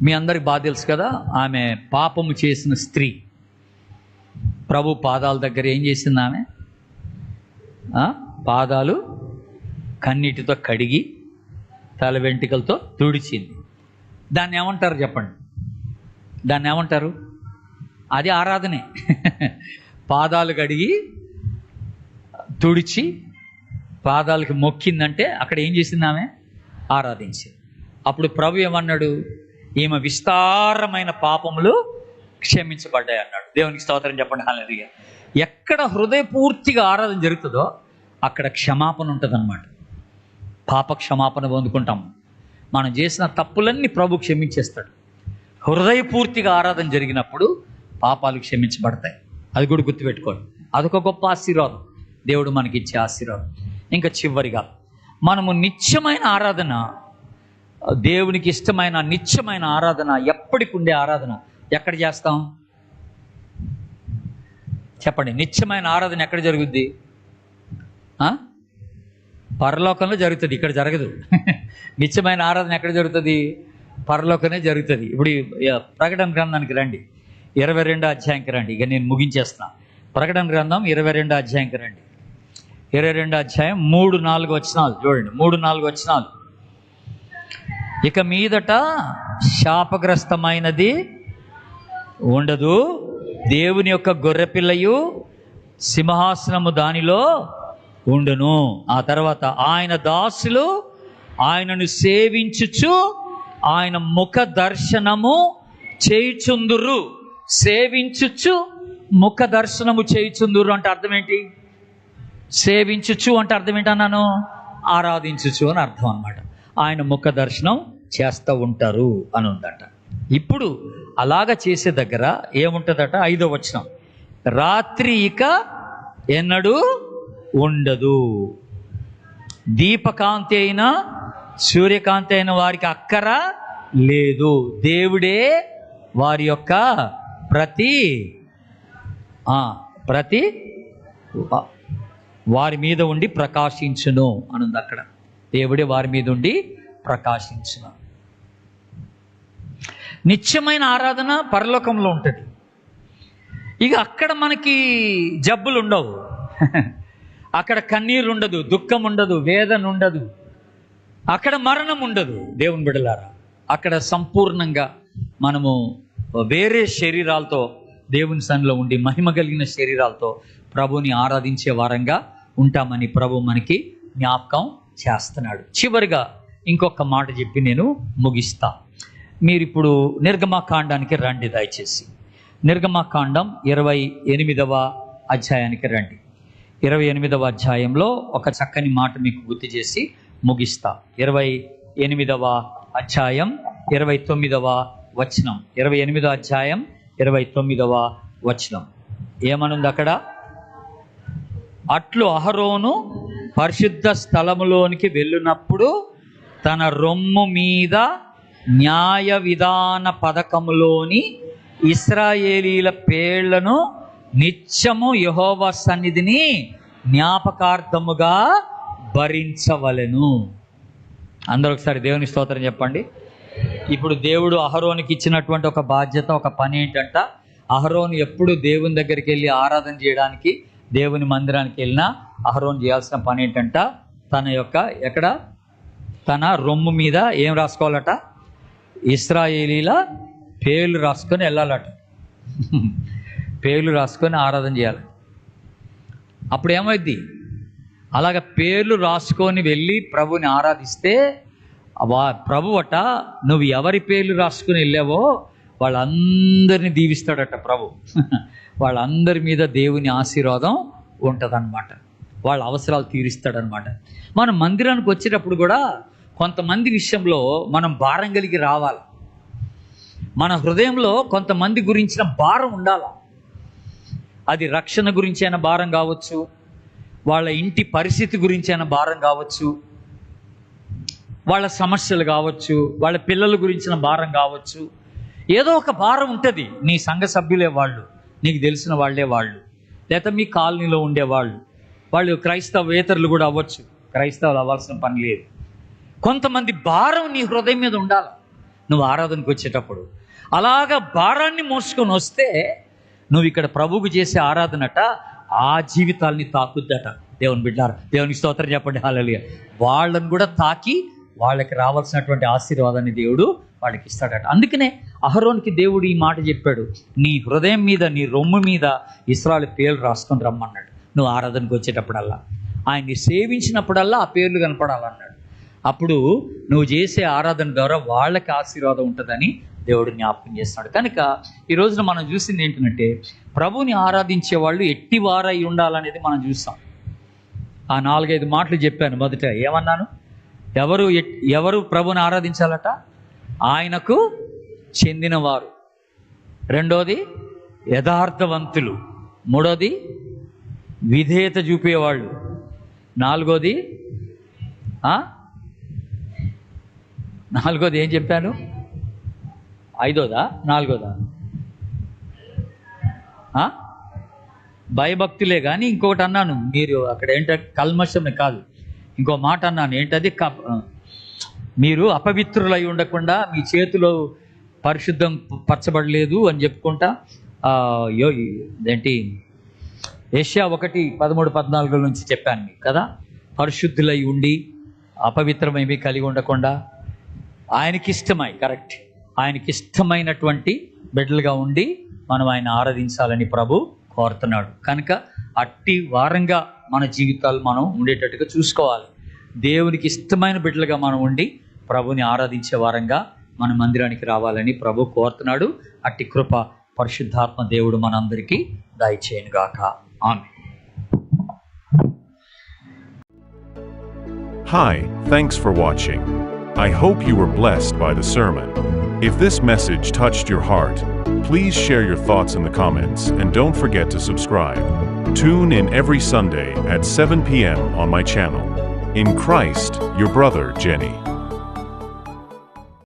మీ అందరికి బాగా తెలుసు కదా, ఆమె పాపము చేసిన స్త్రీ ప్రభు పాదాల దగ్గర ఏం చేసింది? ఆమె పాదాలు కన్నీటితో కడిగి తల వెంట్రుకలతో తుడిచింది. దాన్ని ఏమంటారు చెప్పండి? దాన్ని ఏమంటారు? అది ఆరాధనే. పాదాలు కడిగి తుడిచి పాదాలకి మొక్కిందంటే అక్కడ ఏం చేసింది? ఆమె ఆరాధించింది. అప్పుడు ప్రభు ఏమన్నాడు? ఈమె విస్తారమైన పాపములు క్షమించబడ్డాయి అన్నాడు. దేవునికి స్తోత్రం చెప్పండి. హల్లెలూయా. ఎక్కడ హృదయపూర్తిగా ఆరాధన జరుగుతుందో అక్కడ క్షమాపణ ఉంటుంది అన్నమాట. పాప క్షమాపణ పొందుకుంటాం. మనం చేసిన తప్పులన్నీ ప్రభు క్షమించేస్తాడు. హృదయపూర్తిగా ఆరాధన జరిగినప్పుడు పాపాలు క్షమించబడతాయి. అది కూడా గుర్తుపెట్టుకోండి. అదొక గొప్ప ఆశీర్వాదం, దేవుడు మనకి ఇచ్చే ఆశీర్వాదం. ఇంకా చివరిగా మనము నిత్యమైన ఆరాధన, దేవునికి ఇష్టమైన నిత్యమైన ఆరాధన, ఎప్పటికి ఉండే ఆరాధన ఎక్కడ చేస్తాం చెప్పండి? నిత్యమైన ఆరాధన ఎక్కడ జరుగుద్ది? పరలోకంలో జరుగుతుంది, ఇక్కడ జరగదు. నిత్యమైన ఆరాధన ఎక్కడ జరుగుతుంది? పరలోకమే జరుగుతుంది. ఇప్పుడు ప్రకటన గ్రంథానికి రండి, 22వ అధ్యాయంకి రండి. ఇక నేను ముగించేస్తున్నా. ప్రకటన గ్రంథం 22వ అధ్యాయంకి రండి. 22వ అధ్యాయం 3-4 వచనాలు చూడండి. 3-4 వచనాలు. ఇక మీదట శాపగ్రస్తమైనది ఉండదు, దేవుని యొక్క గొర్రెపిల్లయు సింహాసనము దానిలో ఉండును. ఆ తర్వాత ఆయన దాసులు ఆయనను సేవించుచు ఆయన ముఖ దర్శనము చేయుచుందురు. సేవించుచు ముఖ దర్శనము చేయుచుందురు అంటే అర్థం ఏంటి? సేవించుచు అంటే అర్థం ఏంటన్నాను? ఆరాధించుచు అని అర్థం అన్నమాట. ఆయన ముఖ దర్శనం చేస్తూ ఉంటారు అని ఉందట. ఇప్పుడు అలాగ చేసే దగ్గర ఏముంటుందట? 5వ వచనం, రాత్రి ఇక ఎన్నడూ ఉండదు, దీపకాంతి అయినా సూర్యకాంతి అయిన వారికి అక్కర లేదు, దేవుడే వారి యొక్క ప్రతి వారి మీద ఉండి ప్రకాశించును అని ఉంది అక్కడ. దేవుడే వారి మీద ఉండి ప్రకాశించును. నిత్యమైన ఆరాధన పరలోకంలో ఉంటుంది. ఇక అక్కడ మనకి జబ్బులు ఉండవు, అక్కడ కన్నీరు ఉండదు, దుఃఖం ఉండదు, వేదన ఉండదు, అక్కడ మరణం ఉండదు. దేవుని బిడ్డలారా, అక్కడ సంపూర్ణంగా మనము వేరే శరీరాలతో దేవుని సన్నిధిలో ఉండి మహిమ కలిగిన శరీరాలతో ప్రభుని ఆరాధించే వారంగా ఉంటామని ప్రభు మనకి జ్ఞాపకం చేస్తున్నాడు. చివరిగా ఇంకొక మాట చెప్పి నేను ముగిస్తా. మీరు ఇప్పుడు నిర్గమకాండానికి రండి దయచేసి. నిర్గమకాండం 28వ అధ్యాయానికి రండి. 28వ అధ్యాయంలో ఒక చక్కని మాట మీకు గుర్తు చేసి ముగిస్తా. 28వ అధ్యాయం 29వ వచనం. 28వ అధ్యాయం 29వ వచనం ఏమనుంది అక్కడ? అట్లు అహరోను పరిశుద్ధ స్థలములోనికి వెళ్ళినప్పుడు తన రొమ్ము మీద న్యాయ విధాన పథకములోని ఇశ్రాయేలీల పేర్లను నిత్యము యెహోవా సన్నిధిని జ్ఞాపకార్థముగా భరించవలెను. అందరూ ఒకసారి దేవుని స్తోత్రం చెప్పండి. ఇప్పుడు దేవుడు అహరోనుకి ఇచ్చినటువంటి ఒక బాధ్యత, ఒక పని ఏంటంట? అహరోను ఎప్పుడు దేవుని దగ్గరికి వెళ్ళి ఆరాధన చేయడానికి దేవుని మందిరానికి వెళ్ళినా అహరోను చేయాల్సిన పని ఏంటంట? తన రొమ్ము మీద ఏం రాసుకోవాలట? ఇశ్రాయేలీల పేర్లు రాసుకొని వెళ్ళాలట. పేర్లు రాసుకొని ఆరాధన చేయాలి. అప్పుడు ఏమైద్ది? అలాగ పేర్లు రాసుకొని వెళ్ళి ప్రభుని ఆరాధిస్తే ప్రభువట నువ్వు ఎవరి పేర్లు రాసుకొని వెళ్ళావో వాళ్ళందరినీ దీవిస్తాడట ప్రభు. వాళ్ళందరి మీద దేవుని ఆశీర్వాదం ఉంటుందన్నమాట. వాళ్ళ అవసరాలు తీరుస్తాడనమాట. మనం మందిరానికి వచ్చేటప్పుడు కూడా కొంతమంది విషయంలో మనం భారం కలిగి రావాలి. మన హృదయంలో కొంతమంది గురించిన భారం ఉండాలి. అది రక్షణ గురించి అయిన భారం కావచ్చు, వాళ్ళ ఇంటి పరిస్థితి గురించి అయిన భారం కావచ్చు, వాళ్ళ సమస్యలు కావచ్చు, వాళ్ళ పిల్లల గురించిన భారం కావచ్చు. ఏదో ఒక భారం ఉంటుంది. నీ సంఘ సభ్యులే వాళ్ళు, నీకు తెలిసిన వాళ్ళే వాళ్ళు, లేదా మీ కాలనీలో ఉండేవాళ్ళు, వాళ్ళు క్రైస్తవేతరులు కూడా అవ్వచ్చు. క్రైస్తవులు అవ్వాల్సిన పని లేదు. కొంతమంది భారం నీ హృదయం మీద ఉండాలి నువ్వు ఆరాధనకు వచ్చేటప్పుడు. అలాగా భారాన్ని మోసుకొని వస్తే నువ్వు ఇక్కడ ప్రభువుకు చేసే ఆరాధనట ఆ జీవితాల్ని తాకుద్దట. దేవుని బిడ్డారు, దేవునికి స్తోత్రం చెప్పండి, హల్లెలూయా. వాళ్ళని కూడా తాకి వాళ్ళకి రావాల్సినటువంటి ఆశీర్వాదాన్ని దేవుడు వాళ్ళకి ఇస్తాడట. అందుకనే అహరోన్కి దేవుడు ఈ మాట చెప్పాడు, నీ హృదయం మీద, నీ రొమ్ము మీద ఇశ్రాయేలు పేర్లు రాసుకొని రమ్మన్నాడు. నువ్వు ఆరాధనకు వచ్చేటప్పుడల్లా, ఆయన్ని సేవించినప్పుడల్లా ఆ పేర్లు కనపడాలన్నాడు. అప్పుడు నువ్వు చేసే ఆరాధన ద్వారా వాళ్ళకి ఆశీర్వాదం ఉంటుందని దేవుడు జ్ఞాపకం చేస్తున్నాడు. కనుక ఈ రోజున మనం చూసింది ఏంటంటే, ప్రభుని ఆరాధించే వాళ్ళు ఎట్టివారై ఉండాలనేది మనం చూస్తాం. ఆ 4-5 మాటలు చెప్పాను. మొదట ఏమన్నాను? ఎవరు ప్రభుని ఆరాధించాలట? ఆయనకు చెందినవారు. రెండోది యథార్థవంతులు. మూడోది విధేయత చూపేవాళ్ళు. నాలుగోది ఏం చెప్పాను? నాలుగోదా? భయభక్తులే. కానీ ఇంకొకటి అన్నాను, మీరు అక్కడ ఏంటంటే కల్మషమే కాదు, ఇంకో మాట అన్నాను. ఏంటది? మీరు అపవిత్రులై ఉండకుండా మీ చేతిలో పరిశుద్ధం పరచబడలేదు అని చెప్పుకుంటా ఏంటి యెషయా 1:13-14 నుంచి చెప్పాను మీకు కదా. పరిశుద్ధులై ఉండి అపవిత్రమేమీ కలిగి ఉండకుండా ఆయనకిష్టమైనటువంటి బిడ్డలుగా ఉండి మనం ఆయన ఆరాధించాలని ప్రభు కోరుతున్నాడు. కనుక అట్టి వారంగా మన జీవితాలు మనం ఉండేటట్టుగా చూసుకోవాలి. దేవునికి ఇష్టమైన బిడ్డలుగా మనం ఉండి ప్రభుని ఆరాధించే వారంగా మన మందిరానికి రావాలని ప్రభు కోరుతున్నాడు. అట్టి కృప పరిశుద్ధాత్మ దేవుడు మనందరికీ దయచేయునుగాక. ఆమేన్. Hi, thanks for watching. I hope you were blessed by the sermon. If this message touched your heart, please share your thoughts in the comments and don't forget to subscribe. Tune in every Sunday at 7 p.m. on my channel. In Christ, your brother Jenny.